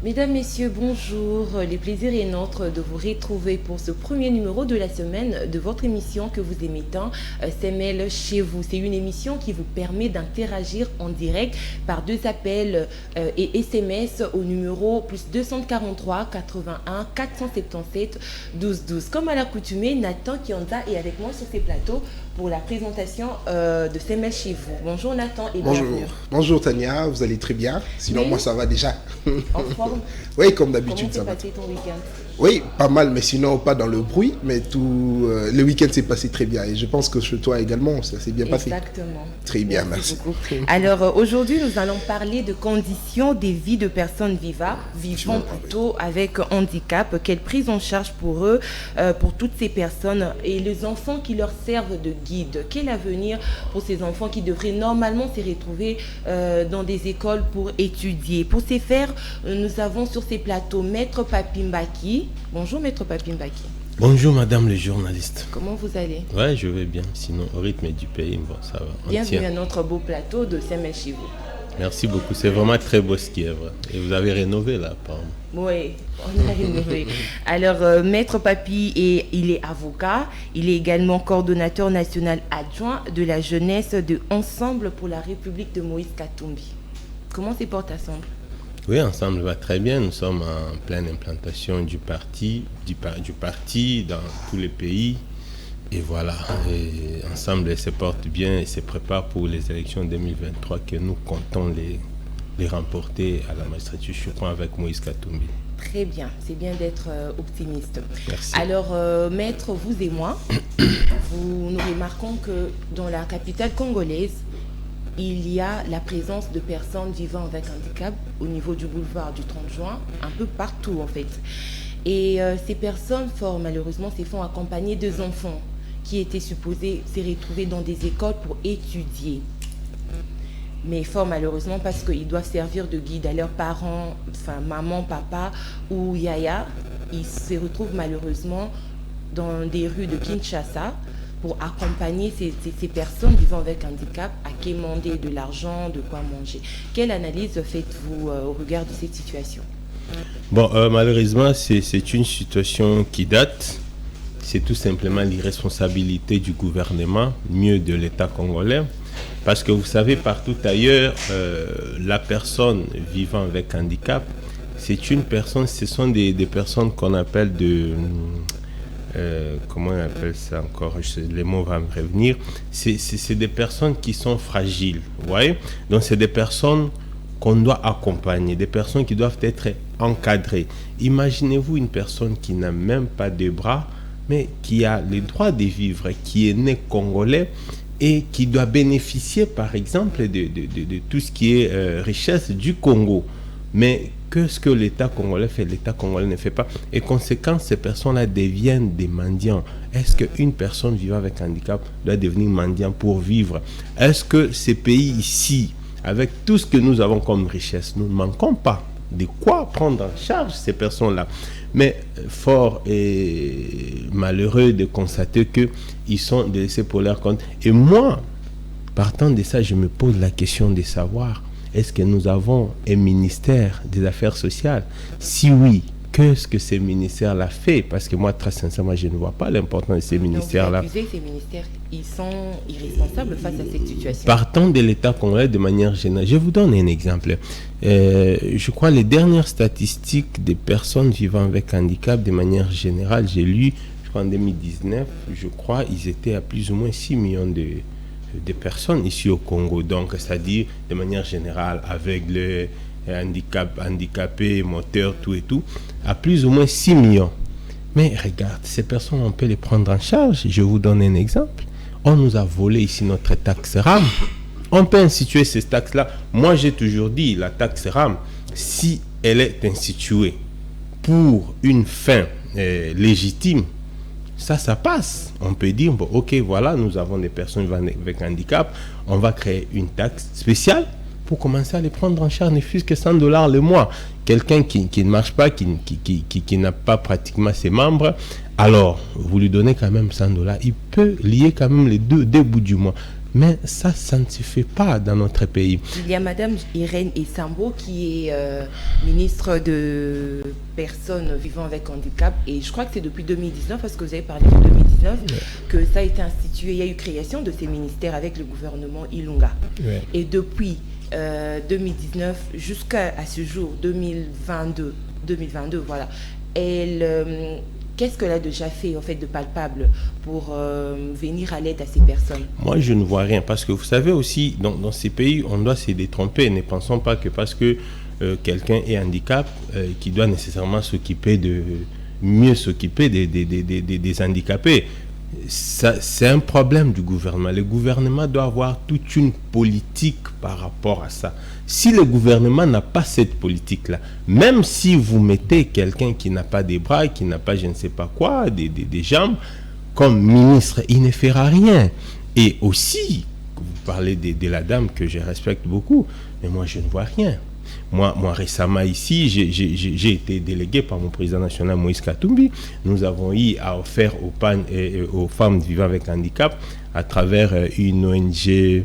Mesdames, Messieurs, bonjour. Le plaisir est nôtre de vous retrouver pour ce premier numéro de la semaine de votre émission que vous aimez tant, SML chez vous. C'est une émission qui vous permet d'interagir en direct par deux appels et SMS au numéro plus 243 81 477 12 12. Comme à l'accoutumée, Nathan Kionda est avec moi sur ces plateaux pour la présentation de SML chez vous. Bonjour Nathan et Bonjour. bienvenue. Bonjour Tania, vous allez très bien? Sinon Oui. moi ça va déjà. En forme? Oui, comme Comment d'habitude s'est ça va. passé ton week-end? Oui, pas mal, mais sinon pas dans le bruit, mais le week-end s'est passé très bien et je pense que chez toi également ça s'est bien passé. Exactement. Très bien, merci. Beaucoup. Alors aujourd'hui, nous allons parler de conditions des vies de personnes vivant plutôt avec handicap. Quelle prise en charge pour eux, pour toutes ces personnes et les enfants qui leur servent de guide. Quel avenir pour ces enfants qui devraient normalement se retrouver dans des écoles pour étudier. Pour ce faire, nous avons sur ces plateaux Maître Papimbaki. Bonjour Maître Papimbaki. Bonjour madame le journaliste. Comment vous allez? Ouais, je vais bien. Sinon, au rythme du pays, bon, ça va. Bienvenue à notre beau plateau de SML chez vous. Merci beaucoup. C'est vraiment très beau ce qui est vrai. Et vous avez rénové là, apparemment. Oui, on a rénové. Alors, Maître Papi, il est avocat. Il est également coordonnateur national adjoint de la jeunesse de Ensemble pour la République de Moïse Katumbi. Comment se porte Ensemble? Oui, Ensemble va très bien. Nous sommes en pleine implantation du parti dans tous les pays. Et voilà, et Ensemble se porte bien et se prépare pour les élections 2023 que nous comptons les remporter à la magistrature, je crois, avec Moïse Katumbi. Très bien, c'est bien d'être optimiste. Merci. Alors, Maître, vous et moi, nous remarquons que dans la capitale congolaise, il y a la présence de personnes vivant avec handicap au niveau du boulevard du 30 juin, un peu partout en fait. Et ces personnes, fort malheureusement, se font accompagner des enfants qui étaient supposés se retrouver dans des écoles pour étudier. Mais fort malheureusement, parce qu'ils doivent servir de guide à leurs parents, enfin maman, papa ou yaya, ils se retrouvent malheureusement dans des rues de Kinshasa pour accompagner ces personnes vivant avec handicap à quémander de l'argent, de quoi manger. Quelle analyse faites-vous au regard de cette situation? Bon, malheureusement, c'est une situation qui date. C'est tout simplement l'irresponsabilité du gouvernement, mieux de l'État congolais. Parce que vous savez, partout ailleurs, la personne vivant avec handicap, c'est une personne, ce sont des personnes qu'on appelle comment on appelle ça encore, les mots vont me revenir. C'est des personnes qui sont fragiles, vous voyez. Donc c'est des personnes qu'on doit accompagner, des personnes qui doivent être encadrées. Imaginez-vous une personne qui n'a même pas de bras, mais qui a le droit de vivre, qui est né congolais et qui doit bénéficier, par exemple, de tout ce qui est richesse du Congo. Mais qu'est-ce que l'État congolais fait? L'État congolais ne fait pas. Et conséquence, ces personnes-là deviennent des mendiants. Est-ce qu'une personne vivant avec handicap doit devenir mendiant pour vivre? Est-ce que ces pays ici, avec tout ce que nous avons comme richesse, nous ne manquons pas de quoi prendre en charge ces personnes-là? Mais fort et malheureux de constater qu'ils sont laissés pour leur compte. Et moi, partant de ça, je me pose la question de savoir, est-ce que nous avons un ministère des Affaires sociales? Si oui, qu'est-ce que ce ministère-là fait? Parce que moi, très sincèrement, je ne vois pas l'importance de ces ministères-là. Vous accusez que ces ministères, ils sont irresponsables face à cette situation. Partant de l'État congolais de manière générale, je vous donne un exemple. Je crois les dernières statistiques des personnes vivant avec handicap de manière générale, j'ai lu, je crois en 2019, je crois, ils étaient à plus ou moins 6 millions de personnes ici au Congo. Donc, c'est-à-dire de manière générale, aveuglés, handicapés, moteurs, tout et tout, à plus ou moins 6 millions. Mais regarde, ces personnes, on peut les prendre en charge. Je vous donne un exemple. On nous a volé ici notre taxe RAM. On peut instituer ces taxes-là. Moi, j'ai toujours dit, la taxe RAM, si elle est instituée pour une fin légitime, ça passe. On peut dire, bon, ok, voilà, nous avons des personnes avec handicap, on va créer une taxe spéciale pour commencer à les prendre en charge, ne fût-ce que $100 le mois. Quelqu'un qui ne marche pas, qui n'a pas pratiquement ses membres, alors vous lui donnez quand même $100, il peut lier quand même les deux bouts du mois. Mais ça ne se fait pas dans notre pays. Il y a Madame Irène Essambo qui est ministre de personnes vivant avec handicap, et je crois que c'est depuis 2019, parce que vous avez parlé de 2019, que ça a été institué. Il y a eu création de ces ministères avec le gouvernement Ilunga. Et depuis 2019 jusqu'à ce jour, 2022, voilà, qu'est-ce qu'elle a déjà fait en fait de palpable pour venir à l'aide à ces personnes? Moi, je ne vois rien, parce que vous savez aussi, dans ces pays, on doit se détromper. Ne pensons pas que parce que quelqu'un est handicap, qu'il doit nécessairement mieux s'occuper des handicapés. C'est un problème du gouvernement. Le gouvernement doit avoir toute une politique par rapport à ça. Si le gouvernement n'a pas cette politique-là, même si vous mettez quelqu'un qui n'a pas des bras, qui n'a pas je ne sais pas quoi, des jambes, comme ministre, il ne fera rien. Et aussi, vous parlez de la dame que je respecte beaucoup, mais moi je ne vois rien. Moi récemment ici, j'ai été délégué par mon président national Moïse Katumbi. Nous avons eu à offrir aux femmes vivant avec handicap à travers une ONG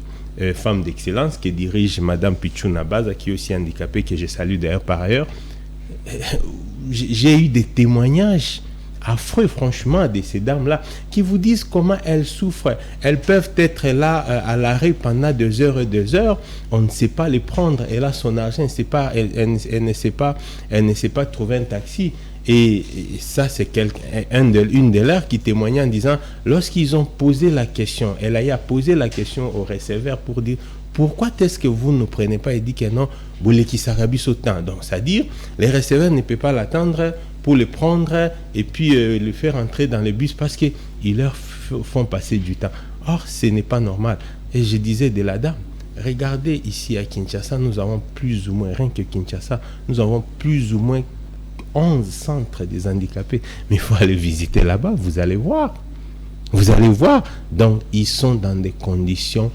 Femmes d'Excellence que dirige Madame Pichouna Baza, qui est aussi handicapée, que je salue d'ailleurs par ailleurs. J'ai eu des témoignages affreux, franchement, de ces dames-là, qui vous disent comment elles souffrent. Elles peuvent être là à l'arrêt pendant 2 heures et 2 heures. On ne sait pas les prendre. Elle a son argent, elle ne sait pas trouver un taxi. Et ça, c'est une de leurs qui témoignait en disant, lorsqu'ils ont posé la question, elle a posé la question au receveur pour dire, pourquoi est-ce que vous ne prenez pas? Et dit que non, vous les qui s'arabissent autant. Donc, c'est-à-dire, les receveurs ne peuvent pas l'attendre pour le prendre et puis le faire entrer dans le bus parce qu'ils leur font passer du temps. Or, ce n'est pas normal. Et je disais de la dame, regardez ici à Kinshasa, nous avons plus ou moins, rien que Kinshasa, nous avons plus ou moins 11 centres des handicapés. Mais il faut aller visiter là-bas, vous allez voir. Vous allez voir. Donc, ils sont dans des conditions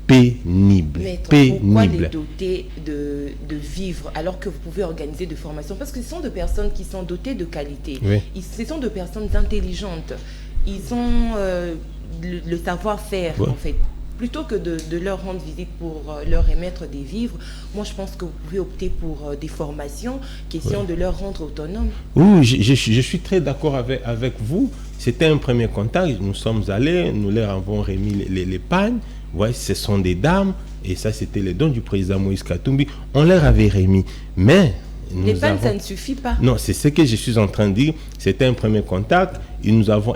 pénible. Pourquoi les doter de vivre alors que vous pouvez organiser des formations? Parce que ce sont des personnes qui sont dotées de qualité. Ce sont des personnes intelligentes. Ils ont le savoir-faire, en fait. Plutôt que de leur rendre visite pour leur émettre des vivres, moi je pense que vous pouvez opter pour des formations, question de leur rendre autonomes. Oui, je suis très d'accord avec vous. C'était un premier contact. Nous sommes allés, nous leur avons remis les pagnes. Ouais, ce sont des dames, et ça c'était le don du président Moïse Katumbi. On leur avait remis, mais les pannes, ça ne suffit pas. Non, c'est ce que je suis en train de dire. C'était un premier contact. Elles nous avons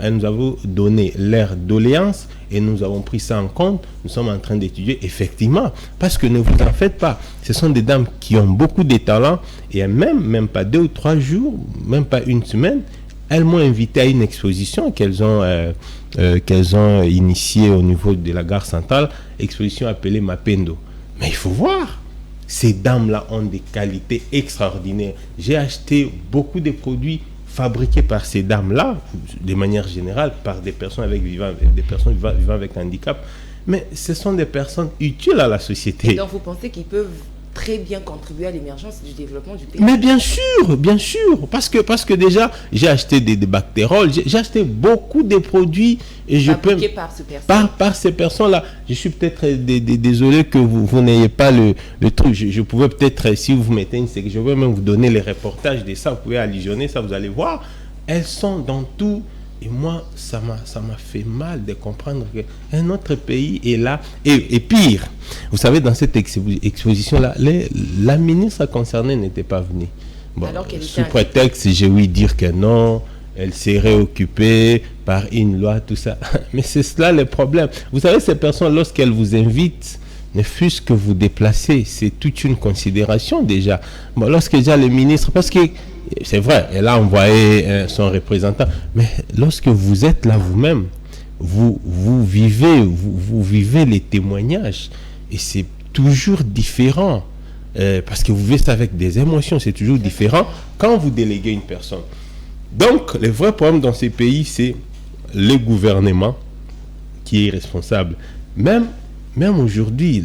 donné leur doléance et nous avons pris ça en compte. Nous sommes en train d'étudier effectivement, parce que ne vous en faites pas. Ce sont des dames qui ont beaucoup de talent, et même pas 2 ou 3 jours, même pas une semaine, elles m'ont invité à une exposition qu'elles ont initiée au niveau de la gare centrale, exposition appelée Mapendo. Mais il faut voir, ces dames-là ont des qualités extraordinaires. J'ai acheté beaucoup de produits fabriqués par ces dames-là, de manière générale, par des personnes vivant avec handicap. Mais ce sont des personnes utiles à la société. Et donc vous pensez qu'ils peuvent très bien contribuer à l'émergence du développement du pays? Mais bien sûr, parce que déjà, j'ai acheté des bactéroles, j'ai acheté beaucoup de produits et je peux par ces personnes-là. Je suis peut-être désolé que vous n'ayez pas le truc. Je pouvais peut-être, si vous mettez je vais même vous donner les reportages de ça, vous pouvez allusionner ça, vous allez voir. Elles sont dans tout. Et moi, ça m'a fait mal de comprendre qu'un autre pays est là. Et pire, vous savez, dans cette exposition-là, la ministre concernée n'était pas venue. Bon, sous prétexte, j'ai ouï dire que non, elle serait occupée par une loi, tout ça. Mais c'est cela le problème. Vous savez, ces personnes, lorsqu'elles vous invitent, ne fût-ce que vous déplacer, c'est toute une considération déjà. Bon, lorsque déjà le ministre, parce que c'est vrai, elle a envoyé son représentant, mais lorsque vous êtes là vous-même, vous vivez les témoignages, et c'est toujours différent, parce que vous vivez ça avec des émotions, c'est toujours différent quand vous déléguez une personne. Donc, le vrai problème dans ces pays, c'est le gouvernement qui est responsable. Même aujourd'hui,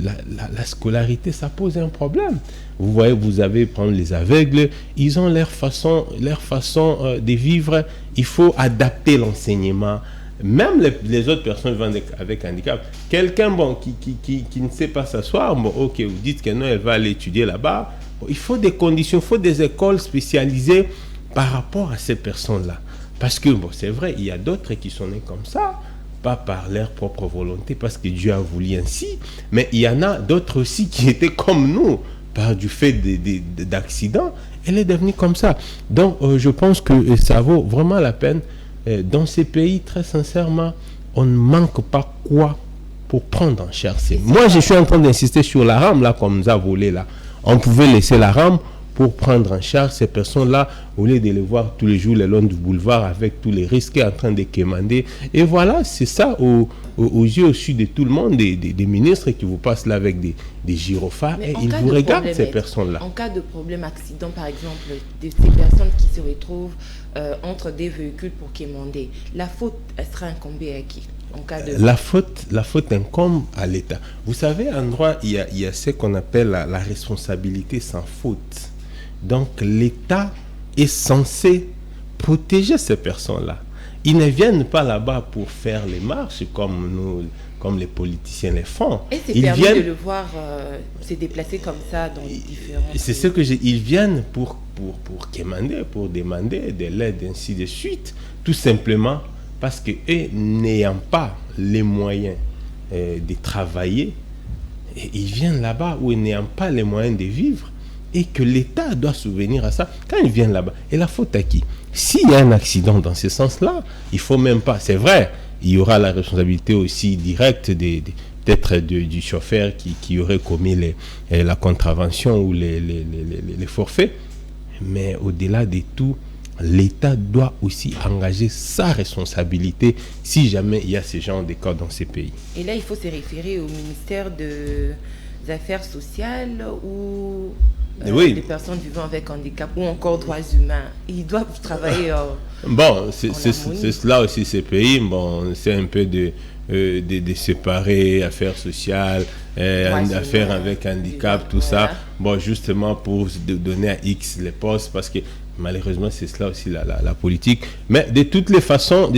la scolarité, ça pose un problème. Vous voyez, vous avez, prendre les aveugles, ils ont leur façon de vivre. Il faut adapter l'enseignement. même les autres personnes vivant avec handicap, quelqu'un bon, qui ne sait pas s'asseoir, bon, ok, vous dites que non, elle va aller étudier là-bas. Bon, il faut des conditions, il faut des écoles spécialisées par rapport à ces personnes-là. Parce que, bon, c'est vrai, il y a d'autres qui sont nés comme ça, pas par leur propre volonté, parce que Dieu a voulu ainsi, mais il y en a d'autres aussi qui étaient comme nous, par du fait d'accidents, elle est devenue comme ça. Donc, je pense que ça vaut vraiment la peine. Dans ces pays, très sincèrement, on ne manque pas quoi pour prendre en charge. Moi, je suis en train d'insister sur la rame, là, qu'on nous a volé, là. On pouvait laisser la rame pour prendre en charge ces personnes-là, au lieu de les voir tous les jours le long du boulevard avec tous les risques en train de quémander. Et voilà, c'est ça aux yeux au-dessus de tout le monde, des ministres qui vous passent là avec des gyrophares et ils vous regardent, ces personnes-là. En cas de problème, accident par exemple, de ces personnes qui se retrouvent entre des véhicules pour quémander, la faute, elle sera incombée à qui en cas de... La faute incombe à l'État. Vous savez, en droit, il y a ce qu'on appelle la responsabilité sans faute. Donc, l'État est censé protéger ces personnes-là. Ils ne viennent pas là-bas pour faire les marches comme les politiciens les font. Et c'est permis de le voir se déplacer comme ça dans différents... C'est ce que ils viennent pour quémander, pour demander de l'aide, ainsi de suite. Tout simplement parce qu'eux, n'ayant pas les moyens de travailler, ils viennent là-bas où ils n'ayant pas les moyens de vivre, et que l'État doit souvenir à ça quand ils viennent là-bas. Et la faute à qui? S'il y a un accident dans ce sens-là, il ne faut même pas... C'est vrai, il y aura la responsabilité aussi directe peut-être du chauffeur qui aurait commis la contravention ou les forfaits. Mais au-delà de tout, l'État doit aussi engager sa responsabilité si jamais il y a ce genre de cas dans ces pays. Et là, il faut se référer au ministère des Affaires sociales ou... oui. Des personnes vivant avec handicap ou encore droits humains. Ils doivent travailler bon, c'est cela aussi, ces pays. Bon, c'est un peu de séparer affaires sociales, affaires avec handicap, tout ça. Bon, justement pour donner à X les postes, parce que malheureusement, c'est cela aussi la politique. Mais de toutes les façons,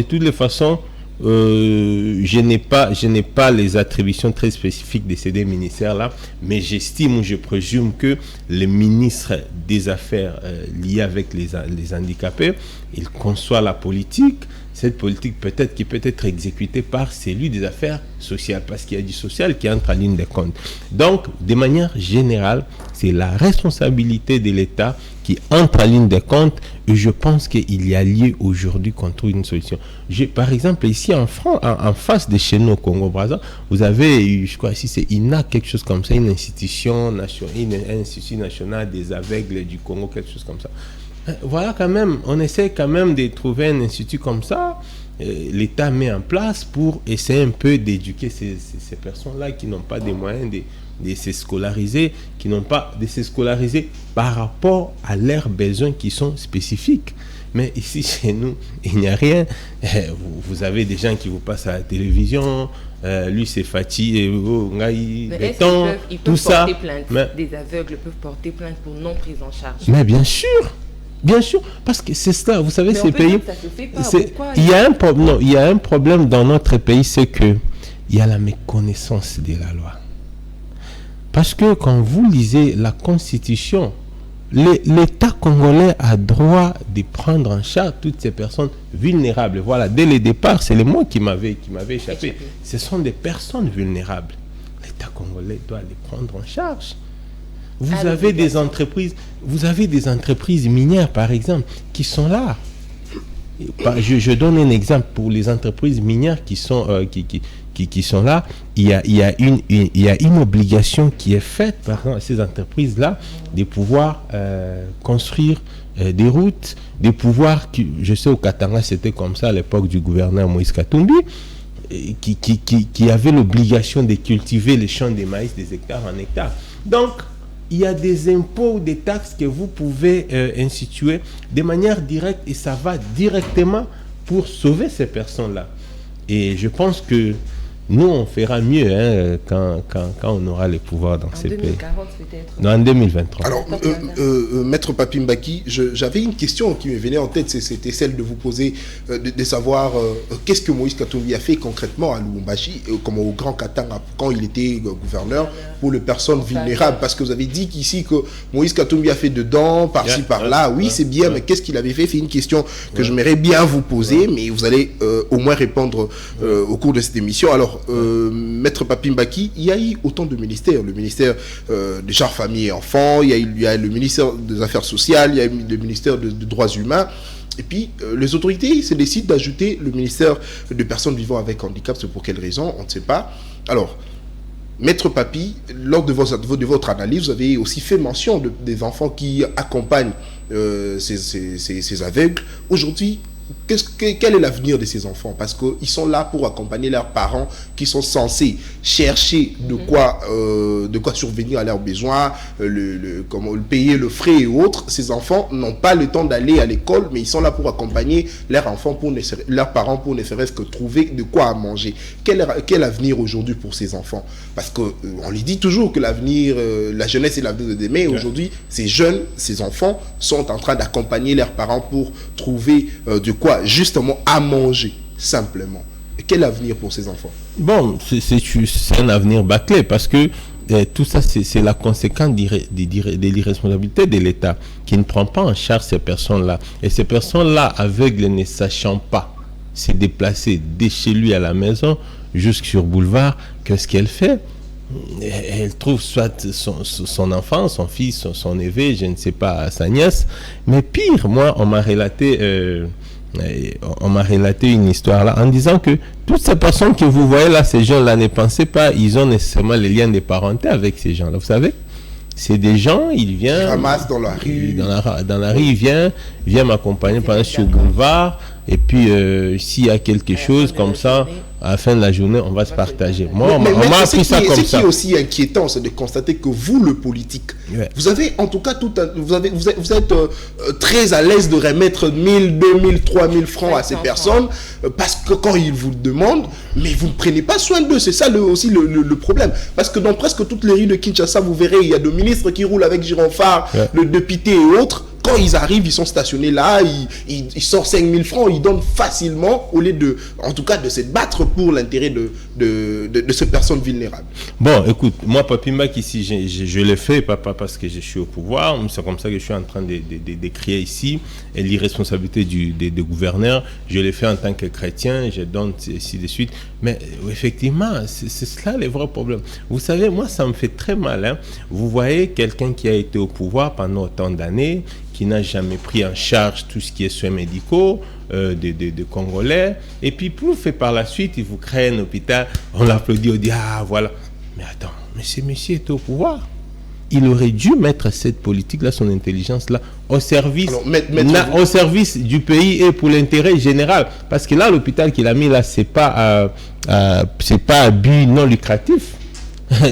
je n'ai pas les attributions très spécifiques de ces deux ministères-là, mais j'estime ou je présume que le ministre des Affaires liées avec les handicapés, il conçoit la politique. Cette politique qui peut être exécutée par celui des affaires sociales, parce qu'il y a du social qui entre en ligne de compte. Donc, de manière générale, c'est la responsabilité de l'État qui entre en ligne de compte, et je pense qu'il y a lieu aujourd'hui qu'on trouve une solution. Par exemple, ici en France, en face de chez nous au Congo-Brazzaville, vous avez, je crois ici c'est INA, quelque chose comme ça, une institution nationale des aveugles du Congo, quelque chose comme ça. Voilà, quand même, on essaie quand même de trouver un institut comme ça. L'État met en place pour essayer un peu d'éduquer ces personnes-là qui n'ont pas des moyens de se scolariser, qui n'ont pas de se scolariser par rapport à leurs besoins qui sont spécifiques. Mais ici, chez nous, il n'y a rien. Vous avez des gens qui vous passent à la télévision, lui c'est fatigué, béton, tout ça. Mais des aveugles peuvent porter plainte pour non prise en charge. Mais bien sûr, parce que c'est ça, vous savez, ces pays, il y a un problème dans notre pays, c'est que il y a la méconnaissance de la loi. Parce que quand vous lisez la Constitution, l'État congolais a droit de prendre en charge toutes ces personnes vulnérables. Voilà, dès le départ, c'est le mot qui m'avait échappé. Ce sont des personnes vulnérables. L'État congolais doit les prendre en charge. Vous avez des entreprises minières, par exemple, qui sont là. Je donne un exemple pour les entreprises minières qui sont là. Il y a une obligation qui est faite par ces entreprises-là de pouvoir construire des routes, de pouvoir, je sais au Katanga c'était comme ça à l'époque du gouverneur Moïse Katumbi, qui avait l'obligation de cultiver les champs de maïs des hectares en hectares. Donc, il y a des impôts ou des taxes que vous pouvez instituer de manière directe et ça va directement pour sauver ces personnes-là. Et je pense que Nous, on fera mieux quand on aura le pouvoir dans ces pays. En 2040 peut-être. Non, en 2023. Alors, Maître Papi Mbaki, j'avais une question qui me venait en tête, c'était celle de vous poser, de savoir qu'est-ce que Moïse Katumbi a fait concrètement à Lubumbashi, comme au Grand Katanga, quand il était gouverneur, pour les personnes vulnérables. Parce que vous avez dit qu'ici, que Moïse Katumbi a fait dedans, par-ci, par-là. Oui, c'est bien, mais qu'est-ce qu'il avait fait? C'est une question que j'aimerais bien vous poser, mais vous allez au moins répondre au cours de cette émission. Alors, Maître Papi Mbaki, il y a eu autant de ministères. Le ministère des Genres, Familles et Enfants, il y a le ministère des Affaires sociales, il y a le ministère des Droits humains. Et puis, les autorités se décident d'ajouter le ministère de personnes vivant avec handicap. C'est pour quelle raison? On ne sait pas. Alors, Maître Papi, lors de votre analyse, vous avez aussi fait mention des enfants qui accompagnent ces aveugles. Aujourd'hui, quel est l'avenir de ces enfants? Parce qu'ils sont là pour accompagner leurs parents qui sont censés chercher de quoi survenir à leurs besoins, payer le frais et autres. Ces enfants n'ont pas le temps d'aller à l'école, mais ils sont là pour accompagner leurs parents pour ne serait-ce que trouver de quoi à manger. Quel avenir aujourd'hui pour ces enfants? Parce qu'on lui dit toujours que l'avenir, la jeunesse est l'avenir de demain. Aujourd'hui, ces jeunes, ces enfants sont en train d'accompagner leurs parents pour trouver de quoi justement à manger, simplement. Quel avenir pour ces enfants? Bon, c'est un avenir bâclé parce que tout ça, c'est la conséquence de l'irresponsabilité de l'État qui ne prend pas en charge ces personnes-là. Et ces personnes-là, aveugles, ne sachant pas se déplacer de chez lui à la maison jusque sur boulevard, qu'est-ce qu'elle fait? Elle trouve soit son enfant, son fils, son neveu, je ne sais pas, sa nièce. Mais pire, moi, on m'a relaté une histoire là en disant que toutes ces personnes que vous voyez là, ces gens-là, ne pensez pas, ils ont nécessairement les liens de parenté avec ces gens-là. Vous savez, c'est des gens, ils viennent... ramassent dans la rue. Dans la rue, ils viennent m'accompagner pendant sur le boulevard. Et puis, s'il y a quelque chose comme ça, à la fin de la journée, on va se partager. Moi, on m'a appris ça comme ça. Ce qui est aussi inquiétant, c'est de constater que vous, le politique, vous avez en tout cas, vous êtes très à l'aise de remettre 1000, 2000, 3000 francs à ces personnes, parce que quand ils vous demandent, mais vous ne prenez pas soin d'eux. C'est ça aussi le problème. Parce que dans presque toutes les rues de Kinshasa, vous verrez, il y a des ministres qui roulent avec gyrophare, le député et autres. Quand ils arrivent, ils sont stationnés là, ils sortent 5000 francs, ils donnent facilement, au lieu en tout cas, de se battre pour l'intérêt de ces personnes vulnérables. Bon, écoute, moi, Papi Mbaki, ici, je le fais, pas parce que je suis au pouvoir, c'est comme ça que je suis en train d'écrire ici, et l'irresponsabilité des gouverneurs, je le fais en tant que chrétien, je donne ainsi de suite. Mais effectivement, c'est cela le vrai problème. Vous savez, moi, ça me fait très mal. Hein. Vous voyez quelqu'un qui a été au pouvoir pendant autant d'années, qui n'a jamais pris en charge tout ce qui est soins médicaux de Congolais. Et puis, plus fait par la suite, il vous crée un hôpital, on l'applaudit, on dit, ah, voilà. Mais attends, mais ce monsieur est au pouvoir. Il aurait dû mettre cette politique-là, son intelligence-là, au service, au service du pays et pour l'intérêt général. Parce que là, l'hôpital qu'il a mis là, c'est pas à but non lucratif.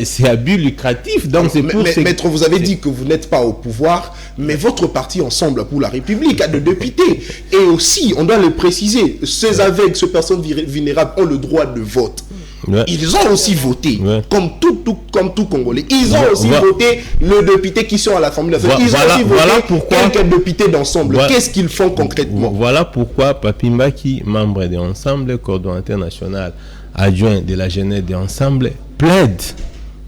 C'est à but lucratif. Donc c'est pour Maître, vous avez dit que vous n'êtes pas au pouvoir, mais votre parti Ensemble pour la République a des députés. Et aussi, on doit le préciser, ces aveugles, ces personnes vulnérables ont le droit de vote. Ils ont aussi voté, comme tout Congolais. Ils ont aussi voté le député qui sont à l'Assemblée nationale. Ils ont aussi voté quelques députés d'Ensemble. Qu'est-ce qu'ils font concrètement? Voilà pourquoi Papi Mbaki, membre de Ensemble, coordonnateur national adjoint de la jeunesse de Ensemble, plaide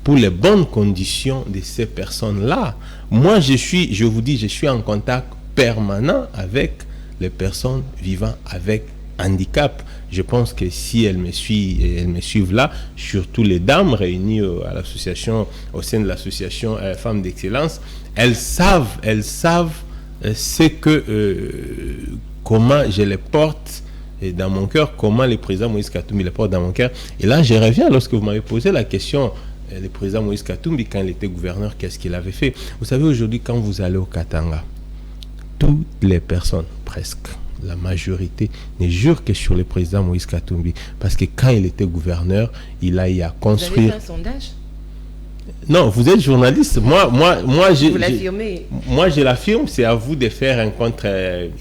pour les bonnes conditions de ces personnes-là. Moi, je vous dis, je suis en contact permanent avec les personnes vivant avec handicap. Je pense que si elles me suivent là, surtout les dames réunies à l'association, au sein de l'association Femmes d'Excellence, elles savent ce que comment je les porte dans mon cœur, comment le président Moïse Katumbi les porte dans mon cœur. Et là, je reviens lorsque vous m'avez posé la question, le président Moïse Katumbi, quand il était gouverneur, qu'est-ce qu'il avait fait? Vous savez, aujourd'hui, quand vous allez au Katanga, toutes les personnes, presque, la majorité, ne jurent que sur le président Moïse Katumbi. Parce que quand il était gouverneur, il a eu à construire... Vous avez fait un sondage? Non, vous êtes journaliste. Moi, Vous l'affirmez. Moi, je l'affirme. C'est à vous de faire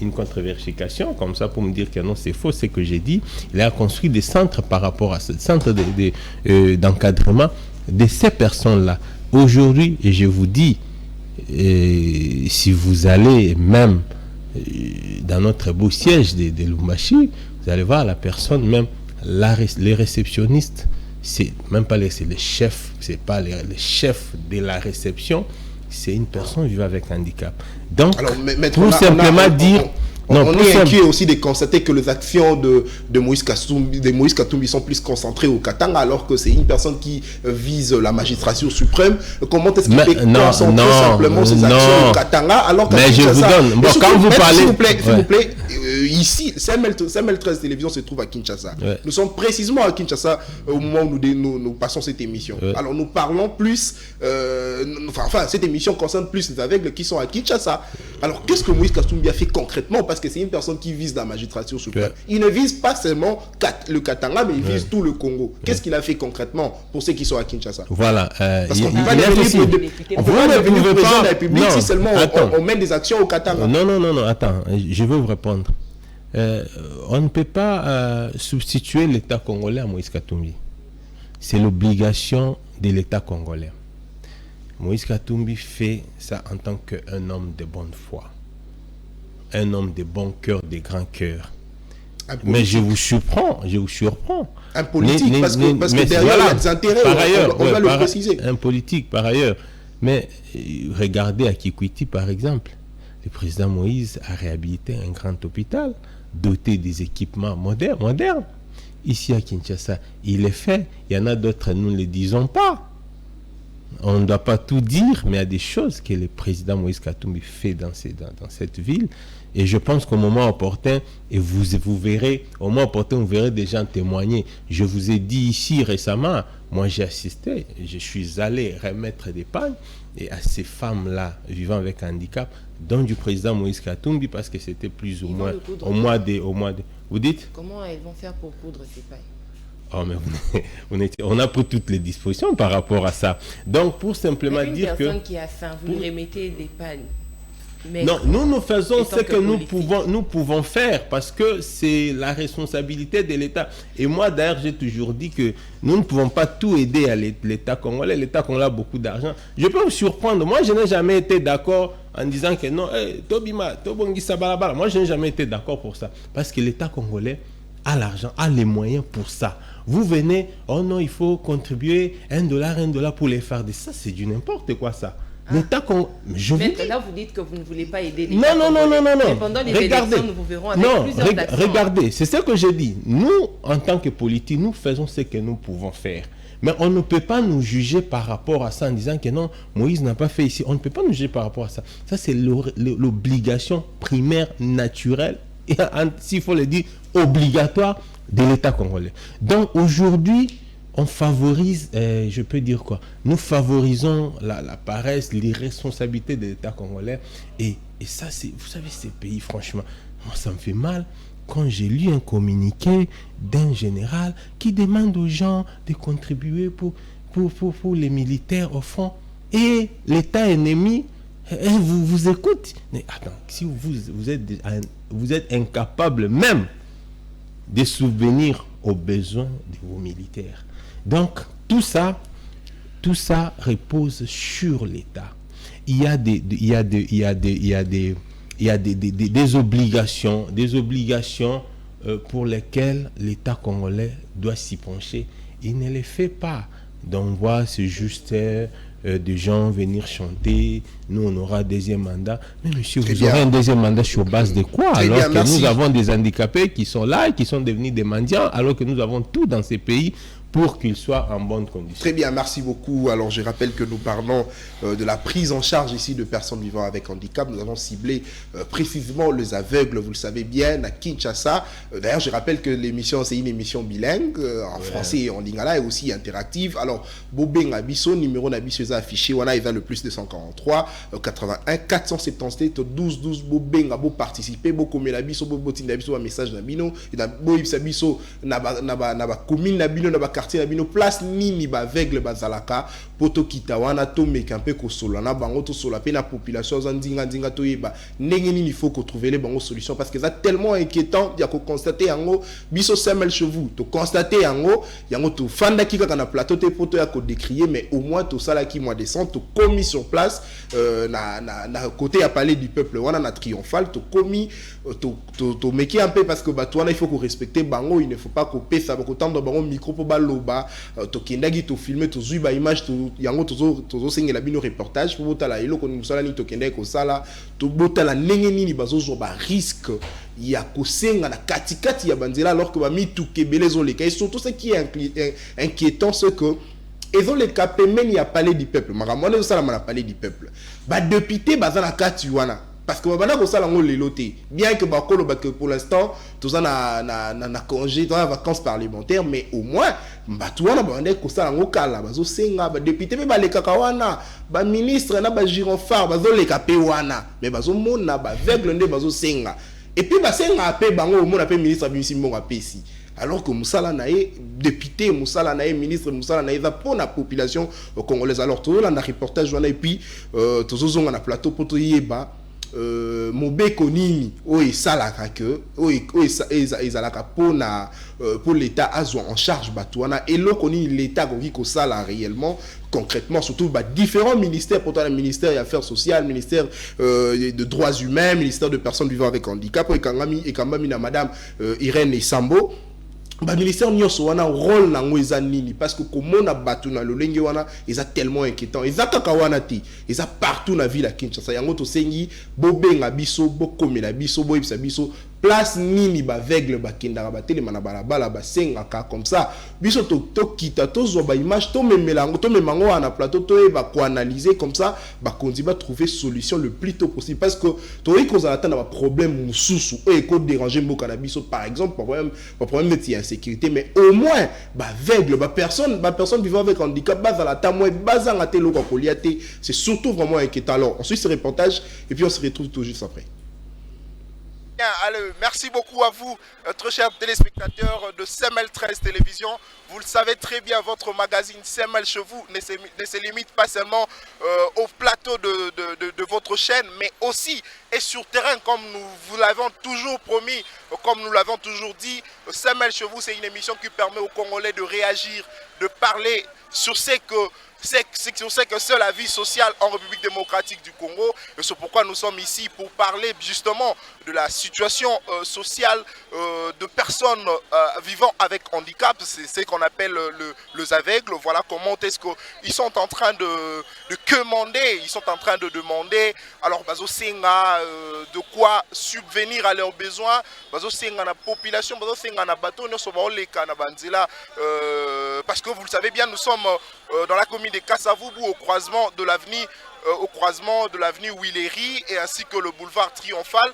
une contre-vérification, comme ça, pour me dire que non, c'est faux, ce que j'ai dit. Il a construit des centres par rapport à ce centre d'encadrement de ces personnes-là. Aujourd'hui, et je vous dis, si vous allez même dans notre beau siège de Lubumbashi, vous allez voir la personne, même les réceptionnistes, c'est même pas les chefs, c'est pas les chefs de la réception, c'est une personne vivant avec handicap. Donc, alors, pour simplement dire... On est inquiet aussi de constater que les actions de Moïse Katumbi sont plus concentrées au Katanga, alors que c'est une personne qui vise la magistrature suprême. Comment est-ce qu'il peut concentrer simplement ses actions au Katanga, alors que... Mais je vous donne... Bon, quand vous parlez... S'il vous plaît, ici, CML 13 Télévision se trouve à Kinshasa. Ouais. Nous sommes précisément à Kinshasa au moment où nous passons cette émission. Ouais. Alors, nous parlons plus... Enfin, cette émission concerne plus les aveugles qui sont à Kinshasa. Alors, qu'est-ce que Moïse Katumbi a fait concrètement? Parce que c'est une personne qui vise la magistrature suprême. Ouais. Il ne vise pas seulement le Katanga, mais il vise tout le Congo. Qu'est-ce qu'il a fait concrètement pour ceux qui sont à Kinshasa? Voilà. Parce qu'on ne peut pas devenir président de la République si seulement on mène des actions au Katanga. Non, attends. Je veux vous répondre. On ne peut pas substituer l'État congolais à Moïse Katumbi. C'est l'obligation de l'État congolais. Moïse Katumbi fait ça en tant qu'un homme de bonne foi. Un homme de bon cœur, de grand cœur. Mais je vous surprends. Un politique, parce que derrière, voilà, il y a des intérêts, par ailleurs, on va le préciser. Un politique, par ailleurs. Mais regardez à Kikwiti, par exemple. Le président Moïse a réhabilité un grand hôpital, doté des équipements modernes. Ici à Kinshasa, il est fait. Il y en a d'autres, nous ne les disons pas. On ne doit pas tout dire, mais il y a des choses que le président Moïse Katumbi fait dans cette ville. Et je pense qu'au moment opportun, et vous verrez, au moment opportun, vous verrez des gens témoigner. Je vous ai dit ici récemment, moi j'ai assisté, je suis allé remettre des pagnes et à ces femmes-là vivant avec handicap, dont du président Moïse Katumbi, parce que c'était plus ou moins au mois de... Vous dites? Comment elles vont faire pour coudre ces pailles? Oh, mais on a pris toutes les dispositions par rapport à ça. Donc, pour simplement dire que... Une personne qui a faim, vous lui remettez des pagnes. Mais non, nous faisons ce que nous pouvons faire, parce que c'est la responsabilité de l'État. Et moi, d'ailleurs, j'ai toujours dit que nous ne pouvons pas tout aider à l'État congolais. L'État congolais a beaucoup d'argent. Je peux vous surprendre. Moi, je n'ai jamais été d'accord en disant que non, Tobima, Tobongisa Balabala. Moi, je n'ai jamais été d'accord pour ça. Parce que l'État congolais a l'argent, a les moyens pour ça. Vous venez, oh non, il faut contribuer $1 pour les FARD. Ça, c'est du n'importe quoi, ça. L'État congolais. Mais là, vous dites que vous ne voulez pas aider les Non. Mais pendant les élections, nous vous verrons avec plusieurs actions. Regardez, c'est ce que j'ai dit. Nous, en tant que politiques, nous faisons ce que nous pouvons faire. Mais on ne peut pas nous juger par rapport à ça en disant que non, Moïse n'a pas fait ici. On ne peut pas nous juger par rapport à ça. Ça, c'est l'obligation primaire, naturelle, et s'il faut le dire, obligatoire de l'État congolais. Donc aujourd'hui, on favorise, je peux dire quoi, nous favorisons la paresse, l'irresponsabilité de l'État congolais. Et ça, vous savez, ces pays, franchement, moi, ça me fait mal quand j'ai lu un communiqué d'un général qui demande aux gens de contribuer pour les militaires au front. Et l'État ennemi vous écoute. Mais attends, si vous êtes incapable même de subvenir aux besoins de vos militaires. Donc, tout ça repose sur l'État. Il y a des obligations pour lesquelles l'État congolais doit s'y pencher. Il ne les fait pas. Donc, on voit, c'est juste des gens venir chanter, nous on aura un deuxième mandat. Mais monsieur, vous aurez un deuxième mandat sur base de quoi? Alors que nous avons des handicapés qui sont là, qui sont devenus des mendiants, alors que nous avons tout dans ces pays pour qu'ils soient en bonne condition. Très bien, merci beaucoup. Alors je rappelle que nous parlons de la prise en charge ici de personnes vivant avec handicap. Nous avons ciblé précisément les aveugles, vous le savez bien, à Kinshasa. D'ailleurs, je rappelle que l'émission, c'est une émission bilingue, en français et en lingala, et aussi interactive. Alors, Bobé Ngabiso, numéro Nabiso affiché, on a le plus 243, 81, 477, 12, 12, Bobé Ngabo participer, Boko Melabiso, Bobo Tindabiso, un message Nabino, et Bobo Ibisabiso, Naba commune Nabino, Naba quartier na bino place nini ba aveugle bazalaka poto kitawana to mekampe ko solo na bango to solo pe na population zandinga ndinga to yeba ndenge nini faut ko trouver les bango solution parce que ça tellement inquiétant ya ko constater yango biso semel chez vous to constater yango to fanda ki kaka na plateau te poto ya ko décrier mais au moins to sala ki mois décembre to commis sur place na côté à palais du peuple wana na triomphal to commis to meki un peu parce que bah toi il faut qu'on respecte bango, il ne faut pas couper ça beaucoup tendre bango micro pour baloba to kendagi to filmer to zui ba image to yango to sengela bino reportage pour botala elo ko musala ni to kendai ko sala to botala ndenge nini bazo zo ba risque ya kosenga na katikati ya banzela alors que ba mitu kebele zo les cas surtout ce qui est inquiétant c'est que ils ont les capemeni ya palais du peuple maramone ça la palais du peuple ba député bazana kati wana parce que babana ko sala ngol leloté bien que bakolo ba que pour l'instant tout ça na congé dans la vacances parlementaires mais au moins batu wana bande ko sala ngokala bazo senga ba député be ba le kakawana ba ministre na ba girofard bazo le kapé wana mais bazo mona ba aveugle nde bazo senga et puis ba senga pe bango mona pe ministre bimisi mbonga pesi alors que Moussala Naé, député, Moussala Naé, ministre Moussala Naé, va pour la population congolaise. Alors, tout le monde a un reportage, et puis, tout le monde a un plateau pour tout yéba. Mobe konini oye salaka que oye ezalaka pour l'état azwa en charge batouana et lo konini l'état ko sala réellement concrètement surtout différents ministères pour le ministère des affaires sociales, ministère de droits humains, ministère de personnes vivant avec handicap et kangami na madame Irène Sambo. Ba ministère nyonso wana rôle nango eza nini parce que komona batu na lolenge wana eza tellement inquiétant eza kaka wana ti eza partout na ville à Kinshasa yango to sengi bobenga biso bokomela biso boyebisa biso place nini ba aveugle ba kendaka ba telema na balabala ba sengaka comme ça biso to kita to zo ba image to memelango to memango na plateau to ba ko analyser comme ça ba kondi ba trouver solution le plus tôt possible parce que to iko za atana ba problème mususu e ko déranger mboka na biso par exemple problème de insécurité mais au moins ba aveugle ba personne vivant avec handicap bazala tamoi bazanga te loko koliate c'est surtout vraiment inquiétant. Alors on suit ce reportage et puis on se retrouve tout juste après. Bien, allez, merci beaucoup à vous, très chers téléspectateurs de Semel 13 Télévision. Vous le savez très bien, votre magazine Semel chez vous ne se limite pas seulement au plateau de votre chaîne, mais aussi et sur terrain, comme nous vous l'avons toujours promis, comme nous l'avons toujours dit. Semel chez vous, c'est une émission qui permet aux Congolais de réagir, de parler sur ce que c'est la vie sociale en République démocratique du Congo. Et c'est pourquoi nous sommes ici pour parler justement de la situation sociale de personnes vivant avec handicap. C'est ce qu'on appelle les aveugles. Voilà comment est-ce qu'ils sont en train de commander, ils sont en train de demander. Alors, Bazo Senga, de quoi subvenir à leurs besoins. Bazo Senga na population, Bazo Senga na bateau, nous sommes na banzela. Parce que vous le savez bien, nous sommes dans la commune de Kasavubu au croisement de l'avenue Willery et ainsi que le boulevard Triomphal.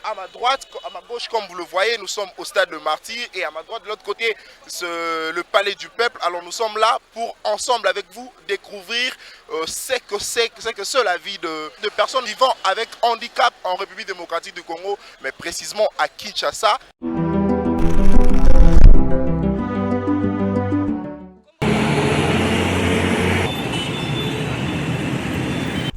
À ma droite, à ma gauche, comme vous le voyez, nous sommes au stade de Martyr et à ma droite, de l'autre côté, le palais du peuple. Alors nous sommes là pour ensemble avec vous découvrir ce que c'est la vie de personnes vivant avec handicap en République démocratique du Congo, mais précisément à Kinshasa.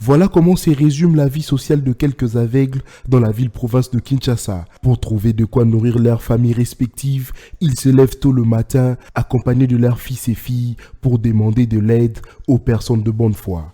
Voilà comment se résume la vie sociale de quelques aveugles dans la ville-province de Kinshasa. Pour trouver de quoi nourrir leurs familles respectives, ils se lèvent tôt le matin, accompagnés de leurs fils et filles, pour demander de l'aide aux personnes de bonne foi.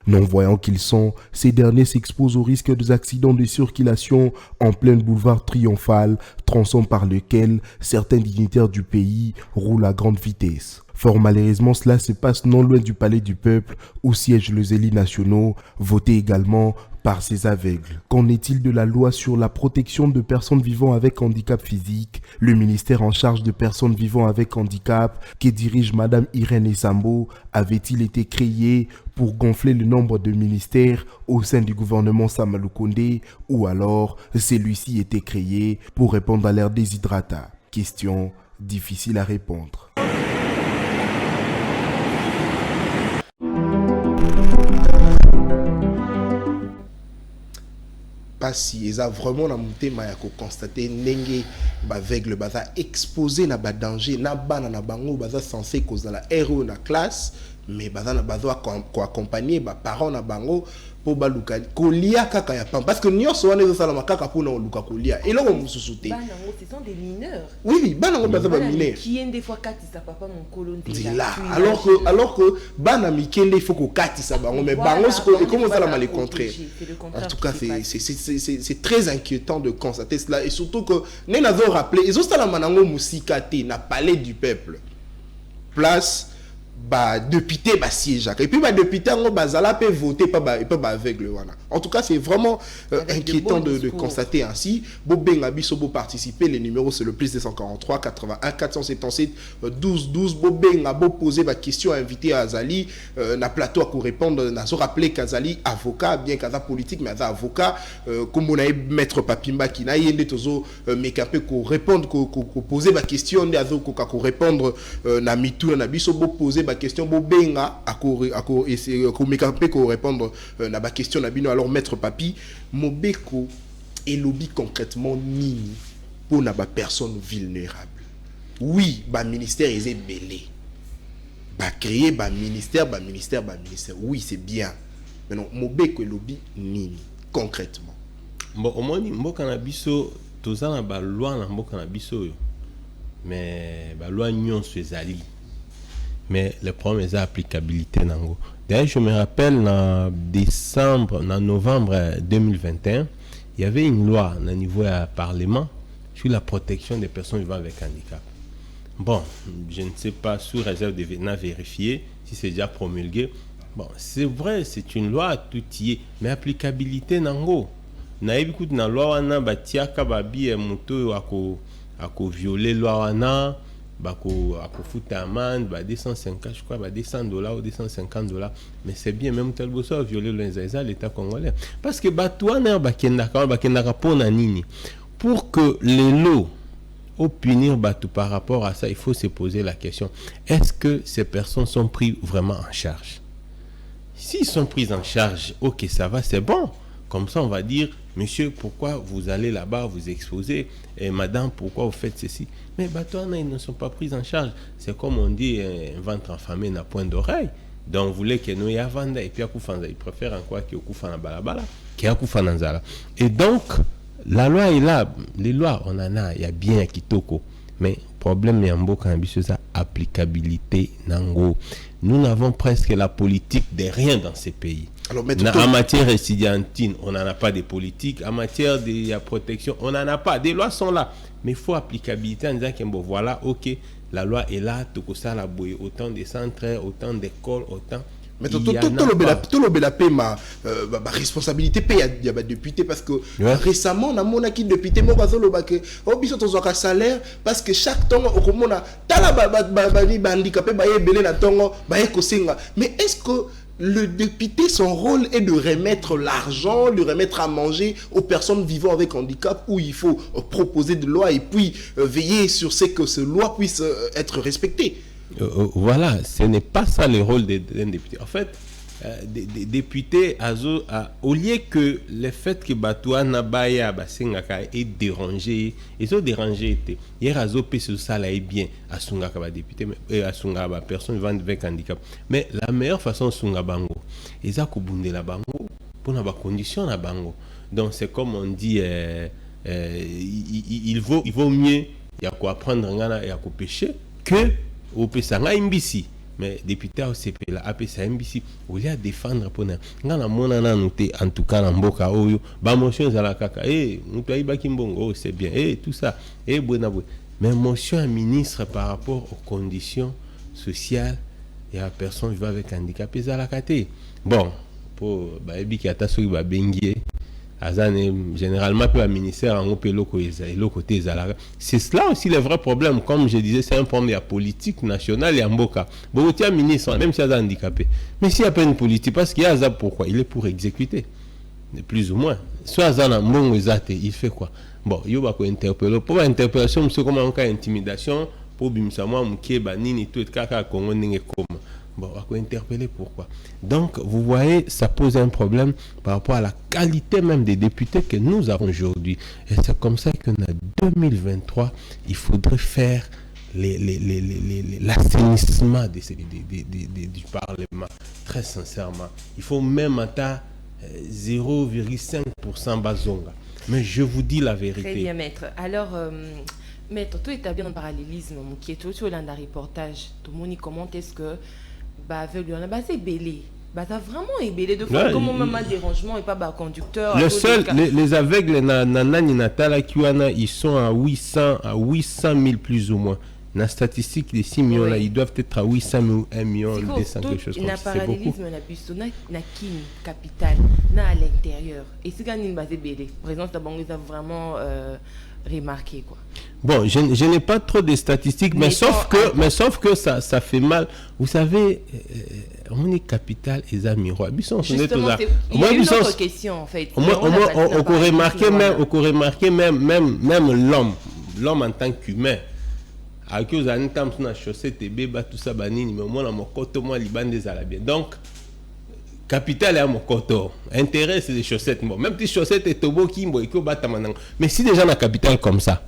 Non-voyants qu'ils sont, ces derniers s'exposent au risque des accidents de circulation en plein boulevard Triomphal, tronçon par lequel certains dignitaires du pays roulent à grande vitesse. Fort malheureusement, cela se passe non loin du palais du peuple, où siègent les élus nationaux, votés également par ces aveugles. Qu'en est-il de la loi sur la protection de personnes vivant avec handicap physique? Le ministère en charge de personnes vivant avec handicap, que dirige Madame Irène Esambo, avait-il été créé pour gonfler le nombre de ministères au sein du gouvernement Sama Lukonde, ou alors celui-ci était créé pour répondre à leur déshydratat? Question difficile à répondre. Pas si ils ont vraiment na mutema ya ko constater ndenge baveugle baza exposé na ba danger na bana na bango baza censé cause la héros na classe mais baza na bazo ko accompagner ba parents na bango pour baluka kolia kaka ya pam parce que nyonso wana ezosala makaka pour na luka kolia et là on mususuté bana ngo ce sont des mineurs. Oui bana ngo baza ba mineurs qui est des fois katisa papa mon colon là alors que bana mikende il faut ko katisa bango mais bango et comment ça la mal contraire. En tout cas c'est très inquiétant de constater cela et surtout que né nazo rappeler ezosala manango musika te na palais du peuple place ba député ba siège et puis ba député ngo bazala peut voter pas ba aveugle wana. En tout cas c'est vraiment inquiétant de constater ainsi bobenga biso bo participer. Les numéros c'est le plus 243 81 477 12 12 bobenga bo poser ba question invité à Azali na plateau à répondre na so rappeler qu'Azali avocat bien qu'Aza politique mais Aza avocat comme on a maître Papimba qui na yende tozo mekapé ko répondre ko poser ba question ndazo ko répondre na mitu na biso bo poser ba question bobenga ako essayer ko mekapé ko répondre na ba question na bino. Alors maître Papi mobeko et lobby concrètement nini pour na ba personne vulnérable. Oui ba ministère est belé ba créer ba ministère oui c'est bien mais non mobeko et lobby nini concrètement. Bon au moins mboka na biso tozana ba loi na mboka na biso yo mais ba loi nyonso ezali mais le problème est l'applicabilité nango. D'ailleurs, je me rappelle en novembre 2021, il y avait une loi au niveau du Parlement sur la protection des personnes vivant avec handicap. Bon, je ne sais pas, sous réserve de vérifier si c'est déjà promulgué. Bon, c'est vrai, c'est une loi, tout y est, mais applicabilité nango. Na écoute na loi wana batiaka babi moto ako violer loi wana. Bako foutre amende 250 je crois $200 ou $250 mais c'est bien même tel bosso violer l'État congolais parce que batouana bakendaka pona nini pour que les lots au punir batou par rapport à ça il faut se poser la question est-ce que ces personnes sont prises vraiment en charge? S'ils sont pris en charge ok ça va c'est bon. Comme ça, on va dire, monsieur, pourquoi vous allez là-bas, vous exposer, et madame, pourquoi vous faites ceci? Mais ils ne sont pas pris en charge. C'est comme on dit, un ventre enfamé n'a point d'oreille. Donc, vous voulez que nous y avons, et puis ils préfèrent encore qu'il y ait un balabala, qu'il y ait un zala. Et donc, la loi est là. Les lois, on en a, il y a bien Kitoko. Mais, problème, il y a un beau cannabis, ça, applicabilité, nango. Nous n'avons presque la politique de rien dans ces pays. Alors, en matière étudiantine, on n'en a pas de politique. En matière de protection, on n'en a pas. Des lois sont là. Mais il faut applicabilité en disant que bon, voilà, ok, la loi est là, tout ça, la bouille, autant de centres, autant d'écoles, autant. Mais tout le paie ma responsabilité paye à député parce que récemment on a mon acquis député moi bazolo ba que au biso tozoka salaire parce que chaque temps au komona tala ba handicapé ba yebele na tongo ba ekosenga. Mais est-ce que le député, son rôle est de remettre l'argent, de remettre à manger aux personnes vivant avec handicap où il faut proposer de loi et puis veiller sur ce que ces lois puissent être respectées. Voilà, ce n'est pas ça le rôle d'un député. En fait, des députés, au lieu que le fait que Batoua Nabaya Basengaka est dérangé, ils ont dérangé. Hier, Azo Peso Sala est bien à Sungaka député, à Sungaba, personne vivant avec handicap. Mais la meilleure façon, Sungabango, ils ont Kubunde la Bango pour la condition la Bango. Donc, c'est comme on dit, il vaut mieux, il y a quoi apprendre, il y a quoi pêcher, que au Pesanga Imbisi. Mais député au CP la APC MBC au lieu défendre pour ngana mona na noté en tout cas na mboka oyo ba motion za la kaka mutu ayiba kimbongo c'est bien tout ça buena bwe mais motion un ministre par rapport aux conditions sociales et à personne vivant avec handicap za la kate bon pour qui ata soki ba bengie azane généralement peut un ministère en pe loko côté ezalaka. C'est cela aussi le vrai problème, comme je disais, c'est un problème de la politique nationale et en boka. Bon, tu as un ministre même si il est handicapé. Mais s'il n'y a pas une politique, parce qu'il y a ça, pourquoi il est pour exécuter, plus ou moins. Soit azana mbongo ezate, il fait quoi? Bon, il va ko interpeller pour interpellation, monsieur comment en cas intimidation pour bimisa moi mké banini tout kaka Congo ndenge comme. Bon, on va interpeller pourquoi. Donc, vous voyez, ça pose un problème par rapport à la qualité même des députés que nous avons aujourd'hui. Et c'est comme ça qu'en 2023, il faudrait faire l'assainissement du Parlement. Très sincèrement. Il faut même atteindre 0,5% bazonga. Mais je vous dis la vérité. Très bien, maître. Alors, maître, tout établi en parallélisme, qui est tout sur l'un reportage. Tout le monde comment est-ce que aveugle, on a basé belé. Ça vraiment ébélé de fois comme même un dérangement et pas conducteur. Le seul, les aveugles Natala ils sont à 800 000 plus ou moins. Dans la statistique des 6 millions là, ils doivent être à 800 000, 1 million, 200 quelque chose comme ça. C'est beaucoup. Parallélisme na Kin capitale, na à l'intérieur. Et c'est quand même basé belé. Par exemple, ils ont vraiment remarqué quoi. Bon, je n'ai pas trop de statistiques, mais sauf que ça fait mal. Vous savez, on est capitale et amis rois. Justement, il y a une autre question en fait. On aurait remarqué même l'homme en tant qu'humain. Avec eux, on a une chaussette et bébé, tout ça, mais moi, on a mon coton, moi, les bandes des Arabiens. Donc, capital est à mon coton. Intérêt, c'est des chaussettes. Même des chaussettes et tobo qui mais si des gens dans la capitale comme ça,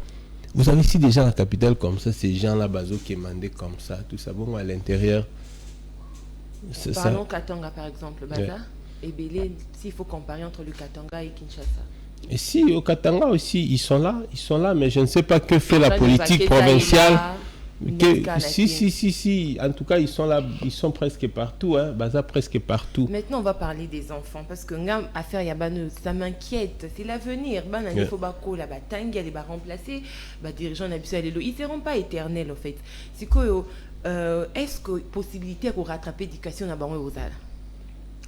vous savez, si des gens dans la capitale comme ça, ces gens-là, bazo qui mandé comme ça, tout ça, bon, à l'intérieur, c'est ça. Parlons Katanga, par exemple, Baza, et Belé, s'il faut comparer entre le Katanga et Kinshasa. Et si au Katanga aussi, ils sont là, mais je ne sais pas que fait la politique provinciale. Si, en tout cas, ils sont là, ils sont presque partout, hein, Baza presque partout. Maintenant, on va parler des enfants, parce que affaire Yabane, ça m'inquiète, c'est l'avenir. Il faut la bataille, elle va remplacer, dirigeants ils ne seront pas éternels, en fait. C'est quoi, est-ce que possibilité pour rattraper l'éducation à Bango-Ozala?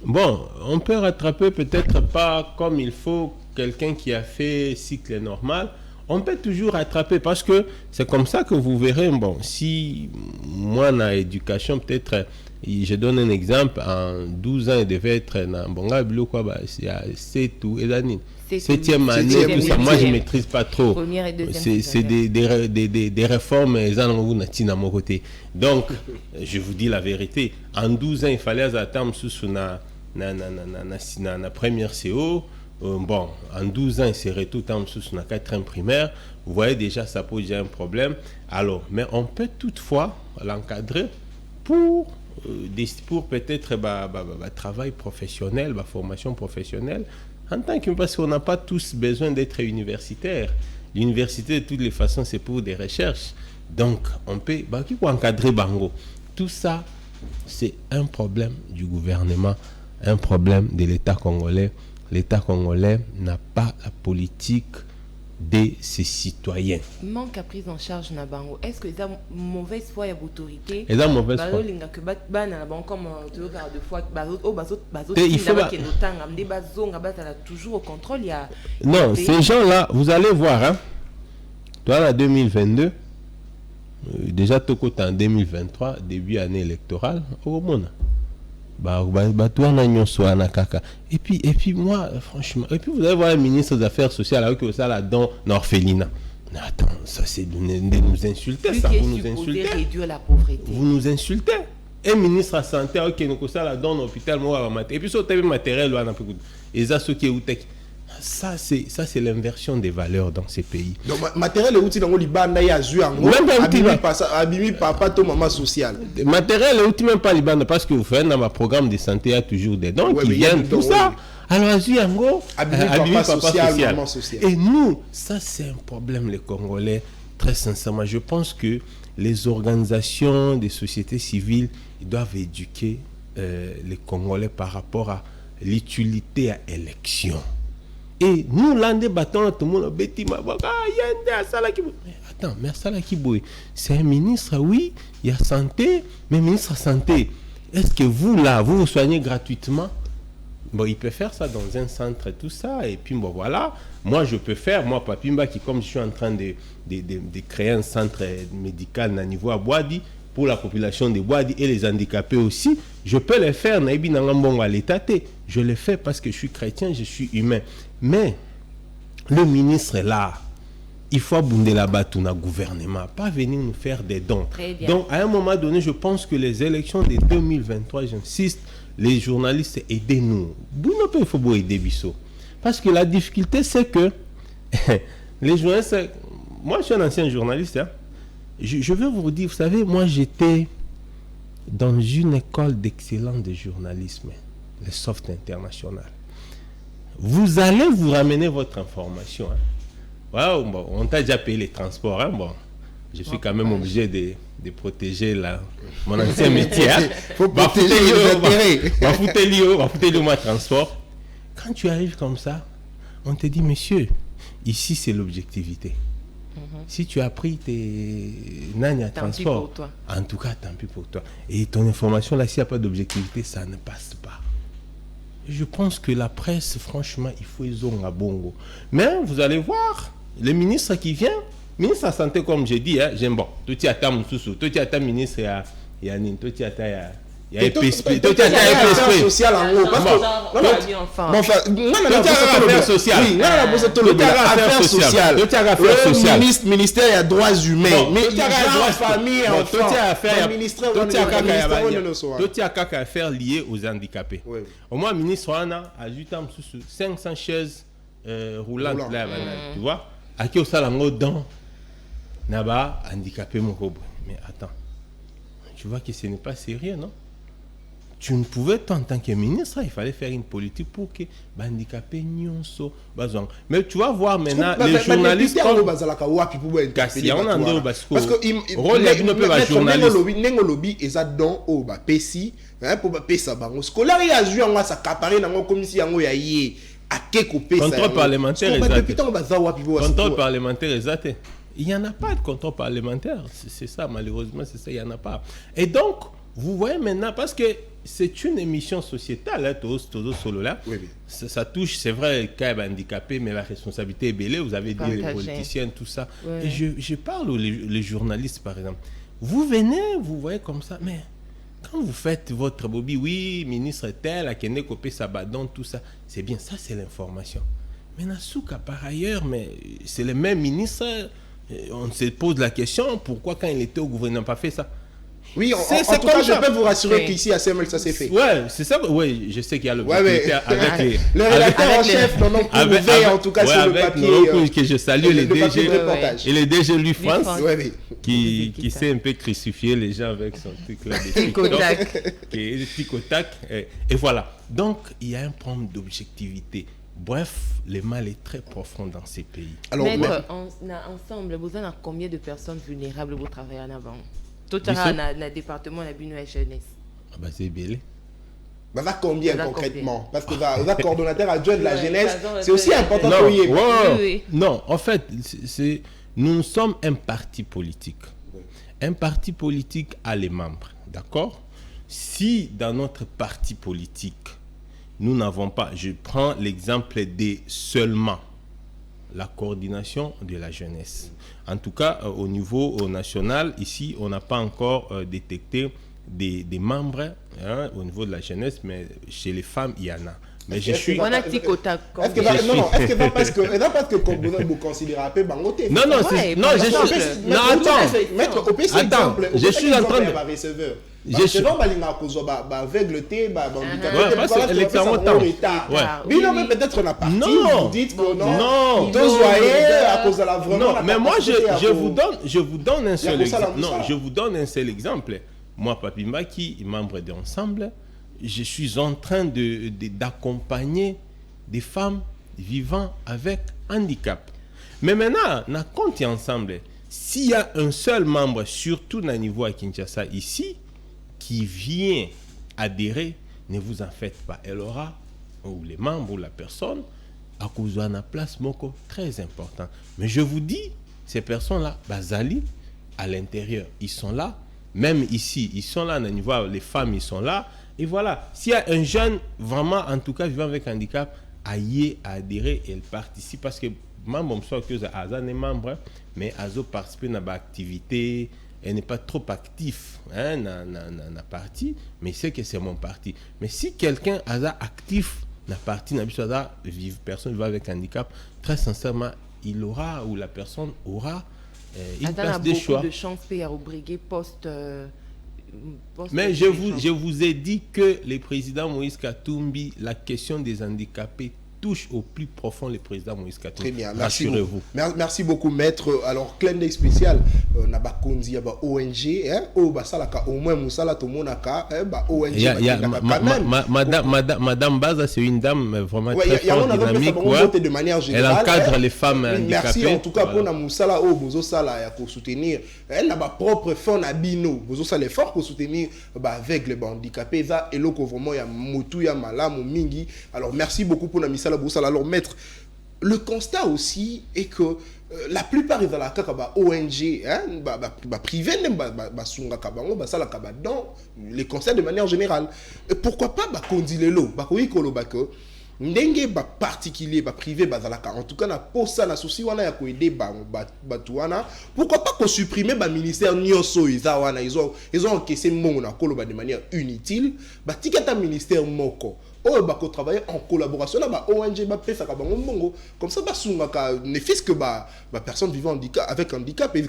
Bon, on peut rattraper peut-être pas comme il faut quelqu'un qui a fait cycle normal. On peut toujours rattraper parce que c'est comme ça que vous verrez. Bon, si moi, dans l'éducation, peut-être, je donne un exemple, en 12 ans, il devait être dans Bonga, c'est à 7 ou 7e année, tout ça. Moi, je ne maîtrise pas trop. C'est des réformes, à mon côté. Donc, je vous dis la vérité. En 12 ans, il fallait attendre sous la première CO. Bon, en 12 ans, il serait tout en sous la 4e primaire. Vous voyez déjà, ça pose déjà un problème. Alors, mais on peut toutefois l'encadrer pour peut-être travail professionnel, formation professionnelle. En tant que, parce qu'on n'a pas tous besoin d'être universitaire. L'université, de toutes les façons, c'est pour des recherches. Donc, on peut encadrer Bango. Tout ça, c'est un problème du gouvernement, un problème de l'État congolais. L'État congolais n'a pas la politique de ses citoyens. Manque à prise en charge na bango. Est-ce que ça mauvaise foi et autorité? Et mauvaise foi. Il faut toujours au contrôle. Non, ces gens-là, vous allez voir, hein. Toi, en 2022, déjà tout en 2023, début année électorale, au monde. Et puis moi, franchement, et puis vous allez voir le ministre des Affaires sociales avec ça là-dedans, l'orphelinat. Attends, ça c'est de nous insulter, ça. Vous nous insultez. Réduire la pauvreté. Vous nous insultez. Un ministre à santé, ok, nous ça là-dedans, l'hôpital, et puis sur le matériel, et ça, ce qui est où ça c'est l'inversion des valeurs dans ces pays. Donc matériel outil dans libanda ya zu ango abimi papa to maman social. Matériel outil même pas libanda parce que vous faites dans ma programme de santé il y a toujours des dons qui viennent tout ça. Alors azu ango abimi papa social. Et nous ça c'est un problème les Congolais très sincèrement. Je pense que les organisations des sociétés civiles ils doivent éduquer les Congolais par rapport à l'utilité à élection. Et nous, là, débattons, tout le monde attends, mais c'est un ministre, oui, il y a santé, mais ministre santé, est-ce que vous, là, vous soignez gratuitement? Bon, il peut faire ça dans un centre et tout ça. Et puis, bon, voilà. Moi, je peux faire, moi, Papimba, qui, comme je suis en train de créer un centre médical à niveau à Boadi, pour la population de Boadi et les handicapés aussi, je peux le faire. Je le fais parce que je suis chrétien, je suis humain. Mais le ministre est là. Il faut abonder là-bas tout notre gouvernement, pas venir nous faire des dons. Donc, à un moment donné, je pense que les élections de 2023, j'insiste, les journalistes, aidez-nous. Il faut aider Bissot. Parce que la difficulté, c'est que les journalistes... Moi, je suis un ancien journaliste. Hein. Je veux vous dire, vous savez, moi, j'étais dans une école d'excellence de journalisme, le Soft International. Vous allez vous ramener votre information. Hein. Wow, bon, on t'a déjà payé les transports. Hein, bon. Je suis quand même obligé de protéger mon ancien métier. Il faut protéger les intérêts. On va foutre mon transport. Quand tu arrives comme ça, on te dit, monsieur, ici c'est l'objectivité. Si tu as pris tes nani à transport, en tout cas, tant pis pour toi. Et ton information, là, s'il n'y a pas d'objectivité, ça ne passe pas. Je pense que la presse, franchement, il faut les ont à bongo. Mais vous allez voir, le ministre qui vient, ministre de la Santé, comme j'ai dit, hein, j'aime bon. Tout y a ta moussou, tout y a ta ministre, il y a Nine, tout y a ta. Il y a EPSP, tout y a ta social en haut. Parce que. Enfin, affaires sociales. Oui, affaires sociales. Tout y a affaires sociales. Ministère, il y a droits humains. Mais il y a droits famille, enfants. Tout y a affaires. Tout y a qu'à affaires liées aux handicapés. Au moins, ministre, on a ajouté 500 chaises roulantes là, tu vois. À qui au salango dans Naba handicapé mon robe. Mais attends, tu vois que ce n'est pas sérieux, non? Tu ne pouvais, en tant que ministre, il fallait faire une politique pour que les handicapés n'y soient pas. Mais tu vas voir maintenant les journalistes comme Kassia, on a un parce que rôle ne peut pas journaliste. Lobby et ça dans au bas Pessi, pour Pessa bango. Scolaire il a joué en moi ça caparé dans mon commission en yaye à quelque Pessa. Contrôle parlementaire exact. Contrôle parlementaire exact. Il n'y en a pas de contrôle parlementaire. C'est ça, malheureusement, c'est ça, il n'y en a pas. Et donc, vous voyez maintenant, parce que c'est une émission sociétale, hein, Todos Solo là. Oui. Ça touche, c'est vrai, quand même handicapé, mais la responsabilité est belle. Vous avez dit les politiciens, tout ça. Oui. Et je parle aux les journalistes, par exemple. Vous venez, vous voyez comme ça, mais quand vous faites votre bobby, oui, ministre tel, à Kene Kopé Sabadon, tout ça, c'est bien, ça c'est l'information. Mais Nasuka, par ailleurs, mais c'est le même ministre, on se pose la question, pourquoi quand il était au gouvernement, n'a pas fait ça? Oui, en tout cas, je peux vous rassurer qu'ici à CML, ça s'est fait. Ouais, c'est ça. Oui, je sais qu'il y a l'objectivité avec les... Le rédacteur en chef, non, en tout cas, sur le papier. Que je salue les DG et les DG Lui France, qui s'est un peu crucifié les gens avec son truc là. Des tic-au-tac. Et voilà. Donc, il y a un problème d'objectivité. Bref, le mal est très profond dans ces pays. Alors, maître, ensemble, vous avez combien de personnes vulnérables vous travaillez en avant? Tout le département de la jeunesse. Ah bah c'est bien. Bah va combien concrètement? Parce que va coordonnateur adjoint de la jeunesse, c'est aussi important pour y aller. Non, en fait, nous sommes un parti politique. Oui. Un parti politique a les membres, d'accord? Si dans notre parti politique, nous n'avons pas, je prends l'exemple des seulement la coordination de la jeunesse. En tout cas, au niveau national, ici, on n'a pas encore détecté des membres au niveau de la jeunesse, mais chez les femmes, il y en a. Mais je suis... On a tic-au-tac. Est-ce que parce que vous considérez un peu bangoté? Non, non, c'est... Non, je suis... Non, attends, je suis en train de... Je suis aveugleté, parce que l'examen mais peut-être on a parti, vous dites que non, à cause de la vraiment. Non, mais moi je vous donne un seul exemple. Non, je vous donne un seul exemple. Moi, Papi Mbaki, membre d'Ensemble, je suis en train d'accompagner des femmes vivant avec handicap. Mais maintenant, on a compté ensemble. S'il y a un seul membre, surtout au niveau à Kinshasa ici, qui vient adhérer, ne vous en faites pas. Elle aura, ou les membres, ou la personne, à cause de la place moko, très important. Mais je vous dis, ces personnes-là, Bazali, à l'intérieur, ils sont là. Même ici, ils sont là, les femmes, ils sont là. Et voilà, s'il y a un jeune, vraiment, en tout cas, vivant avec handicap, à adhérer, elle participe parce que membre que Aza n'est membre, mais Azo participe à l'activité, elle n'est pas trop actif dans la partie, mais c'est que c'est mon parti. Mais si quelqu'un Aza actif dans la partie, personne vivant avec handicap, très sincèrement, il aura ou la personne aura une place de choix. De chance à obliger poste. Mais je vous ai dit que le président Moïse Katumbi, la question des handicapés touche au plus profond le président Moïse Katumbi. Très bien, rassurez-vous. Merci beaucoup, maître. Alors, clin d'œil spécial, naba konzi ba ONG, au basalaka au moins musala to monaka, ba ONG. Madame Baza, c'est une dame vraiment très forte, dynamique. De manière générale, elle encadre les femmes handicapées. Merci en tout cas pour na musala au bozo sala ya ko soutenir. Elle n'a pas propre fonds na bino, bozo sala fort pour soutenir ba aveugle ba handicapé ça et loko vraiment ya mutu ya malamu mingi. Alors merci beaucoup pour na misala. Alors maître, le constat aussi est que la plupart des ONG privés dans les conseils de manière générale. Pourquoi pas kondilelo ndenge particulier privé en tout cas na posa na souci wana ya ko aider batuana, pourquoi pas ko supprimer ministère nyonso wana ils ont encaissé mon na koloba de manière inutile tikata ministère moko travailler en collaboration avec ONG comme ça ne fils que personne vivant avec handicap et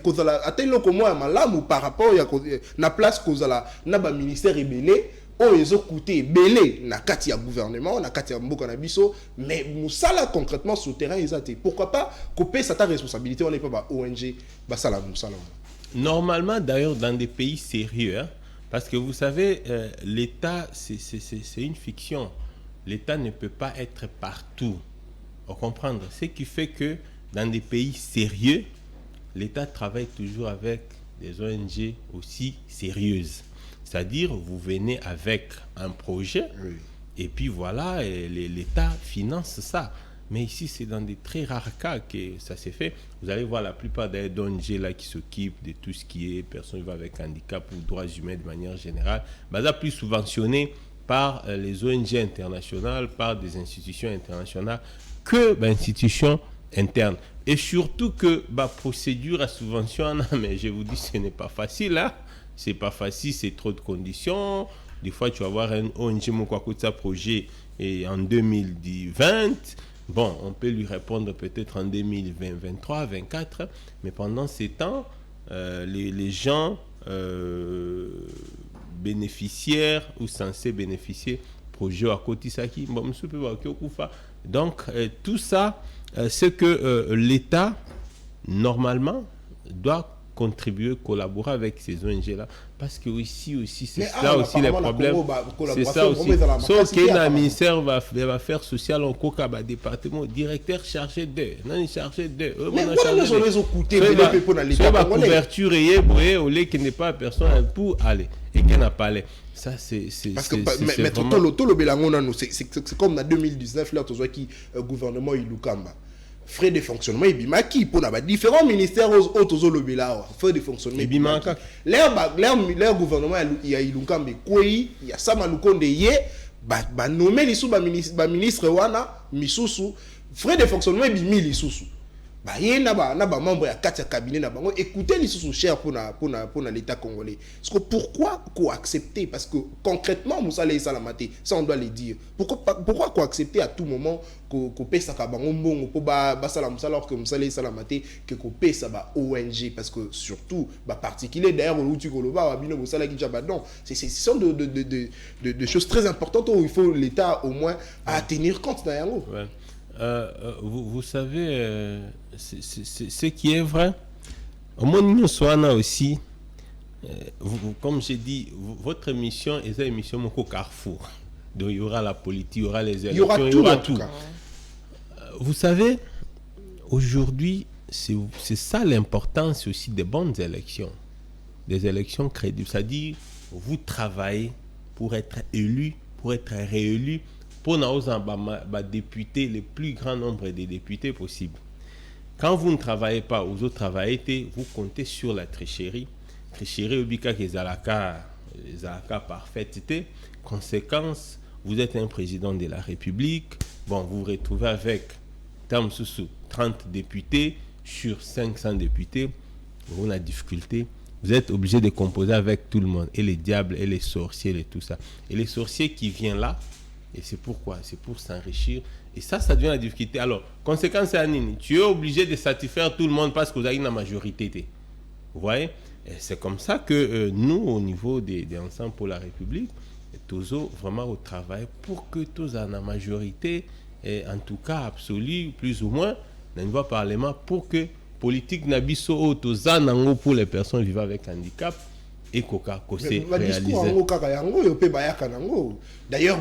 par rapport à place na ministère rebelle ils ont coûté belé na kati ya gouvernement na kati ya mboka na biso mais musala concrètement sur le terrain ils ont pourquoi pas couper cette responsabilité on n'est pas ONG basala musala. Normalement d'ailleurs dans des pays sérieux parce que vous savez l'État c'est une fiction. L'État ne peut pas être partout. Vous comprenez? Ce qui fait que dans des pays sérieux, l'État travaille toujours avec des ONG aussi sérieuses. C'est-à-dire, vous venez avec un projet, et puis voilà, l'État finance ça. Mais ici, c'est dans des très rares cas que ça s'est fait. Vous allez voir la plupart des ONG là qui s'occupent de tout ce qui est personnes avec handicap ou droits humains de manière générale, ça plus subventionné par les ONG internationales, par des institutions internationales, que institutions internes. Et surtout que procédure à subvention, mais je vous dis, ce n'est pas facile. Hein? C'est pas facile, c'est trop de conditions. Des fois, tu vas voir un ONG Mokwakuta projet et en 2020. Bon, on peut lui répondre peut-être en 2020, 2023, 2024. Mais pendant ces temps, les gens... bénéficiaires ou censés bénéficier projet à côté Saki donc tout ça c'est que l'État normalement doit contribuer, collaborer avec ces ONG là parce que aussi c'est ça aussi les problèmes, c'est ça aussi. Sauf qu'un ministère va faire social en coca département directeur chargé d'eux non chargé d'eux couverture et au lait qui n'est pas personne pour aller et qui n'a pas l'air. Ça c'est parce que maître Tolo Belangonano c'est comme en 2019 là qui gouvernement Ilukamba frais de fonctionnement et bimaki pour na différents ministères autres lobela frais de fonctionnement et bimaki leur gouvernement ya Ilukamba kwei ya sama lukonde ye nommer les sous ministre wana misusu frais de fonctionnement et bimi lisusu na membre ya kati ya cabinet na bango écoutez les sous cher pour l'État congolais. Parce que pourquoi accepter parce que concrètement musala salamate ça on doit le dire. Pourquoi accepter à tout moment ko pesa ka bango mbongo po sala musala alors que musala salamate que ko pesa ONG parce que surtout particulier d'ailleurs au tu koloba bino musala ki jabadon c'est sont de choses très importantes où il faut l'État au moins à tenir compte dans yango. Ouais. Vous savez, ce qui est vrai, au moins Soana aussi, comme j'ai dit, votre émission est une émission au carrefour. Donc il y aura la politique, il y aura les élections, il y aura tout. Vous savez, aujourd'hui, c'est ça l'importance aussi des bonnes élections, des élections crédibles. C'est-à-dire, vous travaillez pour être élu, pour être réélu, pour nous députer le plus grand nombre de députés possible. Quand vous ne travaillez pas, vous autres travaillez, vous comptez sur la tricherie. Tricherie au bika kezalaka les AAK parfaité. Conséquence, vous êtes un président de la République, bon, vous vous retrouvez avec 30 députés sur 500 députés, vous avez une difficulté, vous êtes obligé de composer avec tout le monde, et les diables, et les sorciers, et tout ça. Et les sorciers qui viennent là, et c'est pourquoi? C'est pour s'enrichir. Et ça devient la difficulté. Alors, conséquence, c'est Anine. Tu es obligé de satisfaire tout le monde parce que vous avez une majorité. Vous voyez? Et c'est comme ça que nous, au niveau des Ensemble pour la République, tous vraiment au travail pour que tous en la majorité, et en tout cas absolue, plus ou moins, dans le niveau parlement, pour que politique n'abisso tous en pour les personnes vivant avec handicap et koka kosé réalisé. D'ailleurs,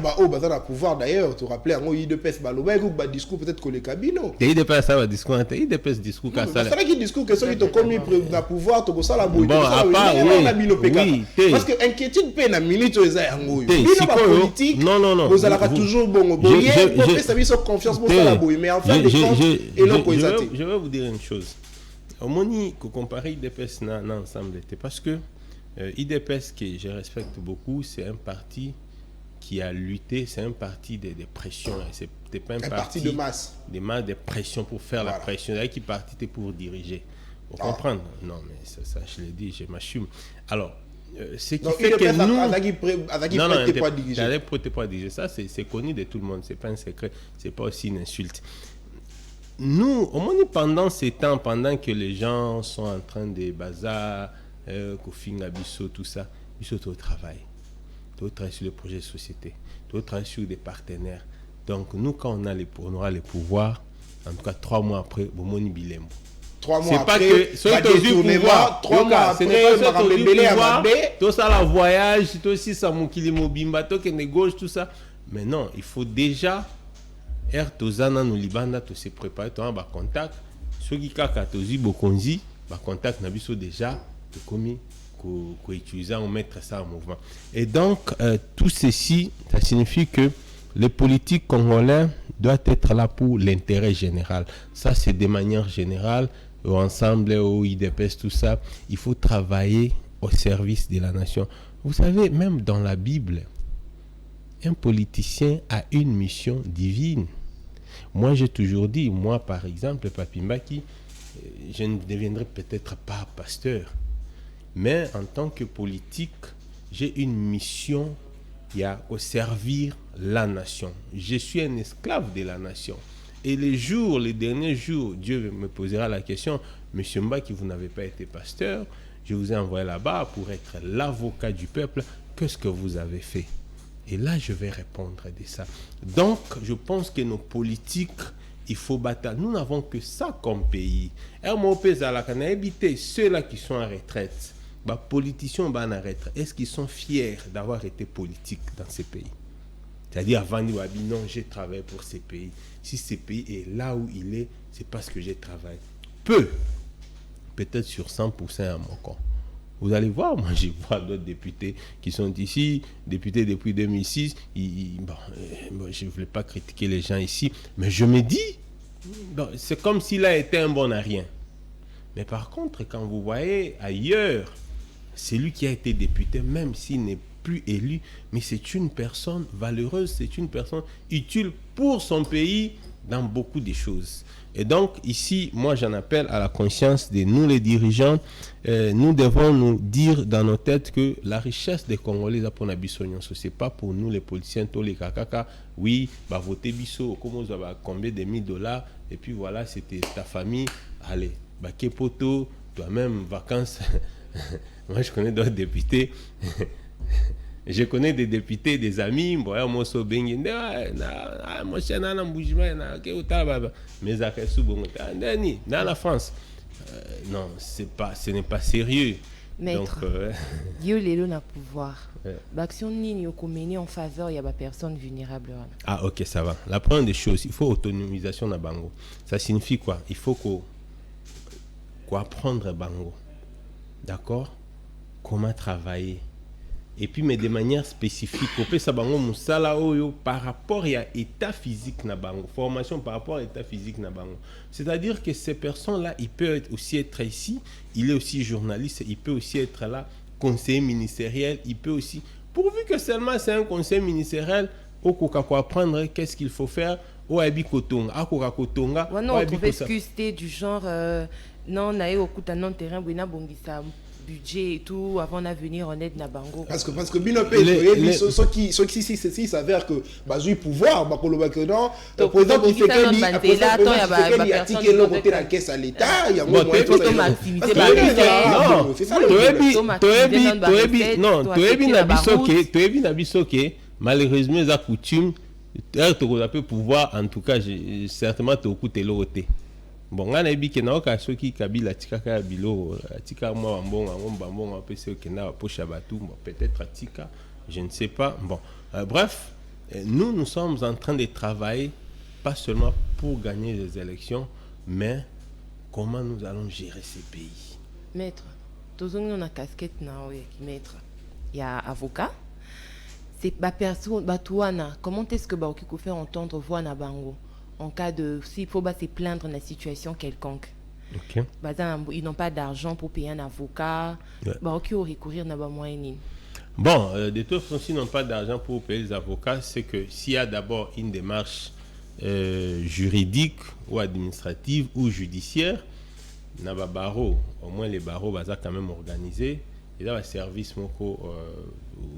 pouvoir d'ailleurs, tu rappelais un IDPS discours peut-être que les cabinets. IDPS ça va discours, IDPS discours ça. C'est là qui discours que ceux qui ont commis le pouvoir, tu ça la bon, à part oui, parce que inquiétude peine à minute aux politique. Non. Vous allez toujours bon. Ça mis sur confiance pour ça la bouille, mais en fin de compte, je vais vous dire une chose. Au moment que comparer IDPS ensemble, parce que IDPS que je respecte beaucoup, c'est un parti qui a lutté, c'est un parti de pression. C'était pas un parti de masse. De pression pour faire la pression. Qui parti pour diriger. Vous comprenez? Non, mais ça, je l'ai dit, je m'assume. Alors, ce qui fait que nous... pas diriger. Ça, c'est connu de tout le monde. C'est pas un secret. C'est pas aussi une insulte. Nous, au moins pendant ces temps, pendant que les gens sont en train de bazar, Kofi Ngabiso, tout ça, ils sont au travail. Ils travaillent sur les projets de société. Ils travaillent sur des partenaires. Donc, nous, quand on aura les pouvoirs, en tout cas 3 mois après, au Moni Bilembo. 3 mois après, c'est pas que pouvoir, 3 mois après, tout ça, la voyage, tout aussi, ça, mon kilimo bimba, tout qui gauche, tout ça. Mais non, il faut déjà, Tozana, nous libanda, tout se préparer, tout en contact. Ceux qui kaka, tozi, bokonzi, contact, n'abiso déjà, commis, qu'utiliser, on mettre ça en mouvement. Et donc, tout ceci, ça signifie que les politiques congolais doivent être là pour l'intérêt général. Ça, c'est de manière générale, ensemble, au IDPS, tout ça. Il faut travailler au service de la nation. Vous savez, même dans la Bible, un politicien a une mission divine. Moi, j'ai toujours dit, moi, par exemple, Papi Mbaki, je ne deviendrai peut-être pas pasteur. Mais en tant que politique, j'ai une mission au servir la nation. Je suis un esclave de la nation. Et les derniers jours, Dieu me posera la question, Monsieur Mbaki, vous n'avez pas été pasteur, je vous ai envoyé là-bas pour être l'avocat du peuple, qu'est-ce que vous avez fait? Et là, je vais répondre de ça. Donc, je pense que nos politiques, il faut battre. Nous n'avons que ça comme pays. Ceux-là qui sont en retraite, politiciens en retraite, est-ce qu'ils sont fiers d'avoir été politiques dans ces pays? C'est-à-dire, avant de dire, non, j'ai travaillé pour ces pays. Si ce pays est là où il est, c'est parce que j'ai travaillé. Peut-être sur 100% à mon compte. Vous allez voir, moi, je vois d'autres députés qui sont ici, députés depuis 2006. Je ne voulais pas critiquer les gens ici, mais je me dis, c'est comme s'il a été un bon à rien. Mais par contre, quand vous voyez ailleurs, c'est lui qui a été député, même s'il n'est plus élu, mais c'est une personne valeureuse, c'est une personne utile pour son pays dans beaucoup de choses. Et donc, ici, moi, j'en appelle à la conscience de nous, les dirigeants. Nous devons nous dire dans nos têtes que la richesse des Congolais, ce n'est pas pour nous, les politiciens, tous les kakaka. Oui, voter biso, combien de $1000, et puis voilà, c'était ta famille. Allez, kepoto, toi-même, vacances. Moi, je connais d'autres députés. Je connais des députés, des amis, mais dans la France, non, ce n'est pas sérieux. Maître, Dieu l'élo n'a pouvoir. L'action ni en faveur, il y a des personnes vulnérables. Ah, ok, ça va. La première des choses, il faut autonomisation na bango. Ça signifie quoi? Il faut qu'on apprendre bango. D'accord? Comment travailler? Et puis, mais de manière spécifique, par rapport à l'état physique na bango, formation par rapport à l'état physique na bango. C'est-à-dire que ces personnes-là, ils peuvent aussi être ici, il est aussi journaliste, il peut aussi être là conseiller ministériel, il peut aussi, pourvu que seulement c'est un conseil ministériel, au Coca-Cola apprendre qu'est-ce qu'il faut faire, au Abi Kotonga, à Coca-Cotonga. Ouais, non, on trouve excuse du genre, non, on a eu au coup d'un terrain, on a bongisa budget et tout, avant de venir en aide na bango. Parce que Binopé, ceux qui si s'avère que Bazui pouvoir, non, le président qui fait qu'il y a ticket le côté de la caisse à l'État, il y a moins de maximiser malheureusement, les coutumes, tu pouvoir, en tout cas, certainement, tu as le côté. Bon, on a dit que na oka soki kabila tika bilo tika moi mbonga pese que na poche batu peut-être tika, je ne sais pas. Bon, bref, nous sommes en train de travailler pas seulement pour gagner les élections, mais comment nous allons gérer ces pays. Maître, tous on a casquette na maître. Il y a avocat. C'est ba personne batouana. Comment est-ce que ba okiko faire entendre voix na bango? En cas de, s'il faut se plaindre dans une situation quelconque. Okay. Ils n'ont pas d'argent pour payer un avocat. Qui recourir n'a pas moyen. Bon, de toute façon, s'ils n'ont pas d'argent pour payer les avocats, c'est que s'il y a d'abord une démarche juridique ou administrative ou judiciaire, n'a pas barreau, au moins les barreaux sont quand même organisés. Et là, le service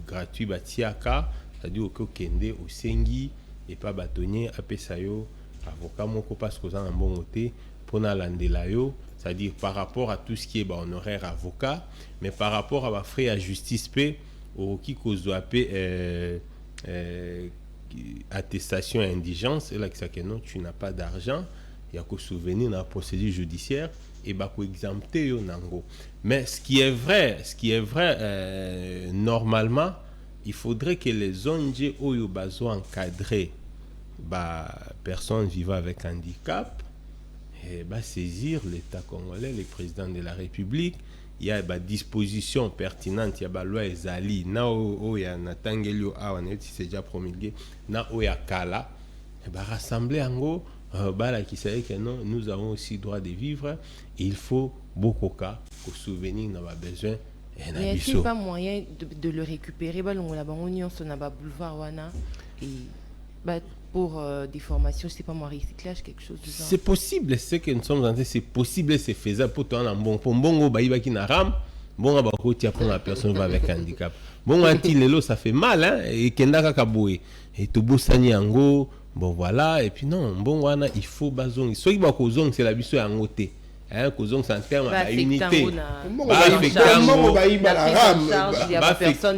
gratuit, c'est-à-dire au Kende, au Sengi, et pas bâtonnier, à Pesayo. Avocat moko parce que un bon côté pour l'andelayo, c'est-à-dire par rapport à tout ce qui est honoraire avocat, mais par rapport à la frais à justice paix au qui cause attestation à indigence et là que non tu n'as pas d'argent, il y a qu'au souvenir dans la procédure judiciaire et bah qu'au exempter yo nango. Mais ce qui est vrai normalement, il faudrait que les ONG oyo bazo encadrer personnes vivant avec handicap et saisir l'État congolais, le président de la République. Il y a des dispositions pertinentes, il y a des lois ezali na o ya natangelio a on c'est déjà promulgué na o ya kala et rassembler ango qui sait que non, nous avons aussi droit de vivre et il faut beaucoup cas qu'au souvenir n'a pas besoin. Mais est-ce qu'il n'y a pas moyen de le récupérer boulevard wana et pour des formations, je sais pas moi, recyclage, quelque chose de ça. C'est possible, c'est que nous sommes en train, c'est possible, c'est faisable pour toi en bon qui n'a ram, bon pour la personne va avec handicap. Bon anti ça fait mal hein et kenda kaboué et to bosani ango, bon voilà et puis non, bon wana il faut bazong. Soit il va kozong c'est la biso en côté. Hein, causons en termes d'unité.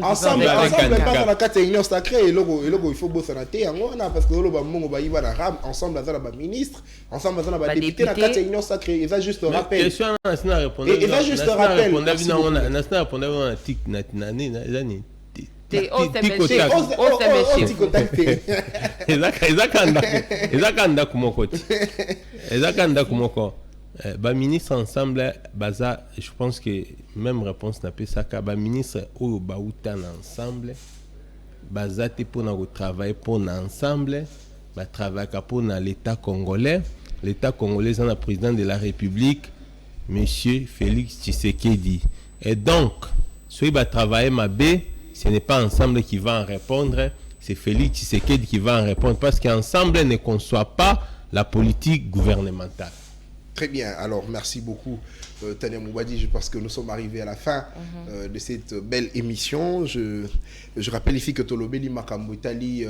Ensemble, la carte union sacrée et logo il faut bosser la terre parce que le mongo ba iba la ram ensemble dans la ministre, ensemble dans la député la carte union sacrée et ça juste rappel. Question national répondre. Et ça juste rappel. National répondre on tic nani nani. Ministre ensemble baza je pense que même réponse n'a pas ça ka ministre ou bautan ensemble baza te pour na travailler pour ensemble ba travailler pour l'état congolais c'est un président de la République monsieur Félix Tshisekedi et donc soit va travailler ce n'est pas ensemble qui va en répondre, c'est Félix Tshisekedi qui va en répondre parce qu'ensemble ne conçoit pas la politique gouvernementale. Très bien, alors merci beaucoup Tania Moubadi, je pense que nous sommes arrivés à la fin de cette belle émission. Je rappelle ici que Tolobeli Makambo Italie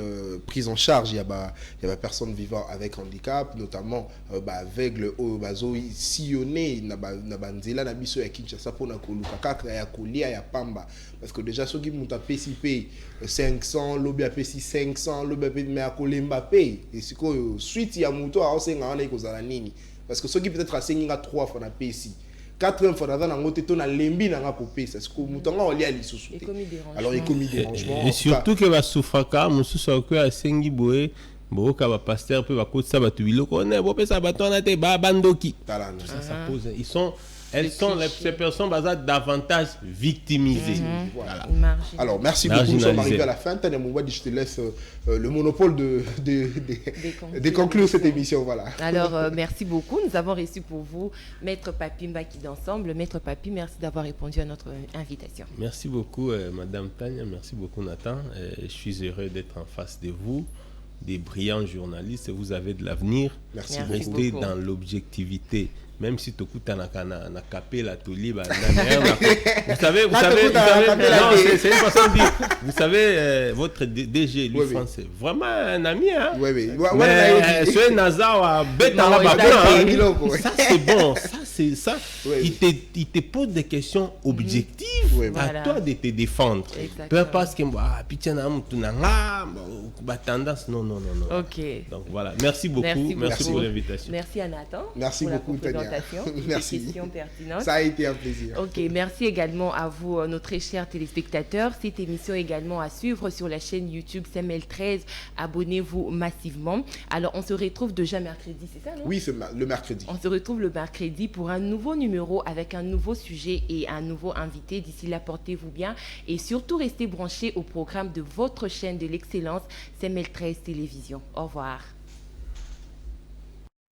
prise en charge, il y a personnes vivant avec handicap, notamment aveugle au bazo sillonné na banzela na biso ya Kinshasa pour na koluka kaka ya kolia ya pamba parce que déjà ceux qui m'ont tapé 500 lobi a pesi 500 lobi a pesi mais a kolemba pay et siko suite ya muto a osenga na ikozala nini. Parce que ceux qui peut-être assigné à 3 fois na PC, 4e fois dans un côté ton a lembi na kopé, c'est ce que moutonga on lia lisusu. Alors il commis dérangement. Et surtout que va souffraka mususu ko asengi boé boka ba pasteur peut va côté ça ba tu biloko ne bo pesa ba tona te ba bandoki. Ça pose ils sont ces personnes davantage victimisées. Voilà. Alors, merci beaucoup. Nous sommes arrivés à la fin. Tania Mouwadi, je te laisse le monopole de conclure cette émission. Voilà. Alors, merci beaucoup. Nous avons reçu pour vous Maître Papi Mbaki d'Ensemble. Maître Papi, merci d'avoir répondu à notre invitation. Merci beaucoup, Madame Tania. Merci beaucoup, Nathan. Je suis heureux d'être en face de vous, des brillants journalistes. Vous avez de l'avenir. Merci Restez beaucoup. dans l'objectivité. Même si tu as capé la toli, vous savez, non, c'est une façon de dire. Vous savez, votre DG, lui, c'est vraiment un ami. Hein? Oui. Mais ce Nazar, ça c'est bon. Ça, c'est ça. Il te pose des questions objectives. À toi de te défendre. Peu parce que tendance. Non. Ok. Donc voilà. Merci beaucoup. Merci pour l'invitation. Merci à Nathan. Merci beaucoup, Tania. Merci. Questions pertinentes. Ça a été un plaisir. Ok, merci également à vous, nos très chers téléspectateurs. Cette émission est également à suivre sur la chaîne YouTube CML13. Abonnez-vous massivement. Alors, on se retrouve déjà mercredi, c'est ça, non? Oui, c'est le mercredi. On se retrouve le mercredi pour un nouveau numéro avec un nouveau sujet et un nouveau invité. D'ici là, portez-vous bien et surtout restez branchés au programme de votre chaîne de l'excellence CML13 Télévision. Au revoir.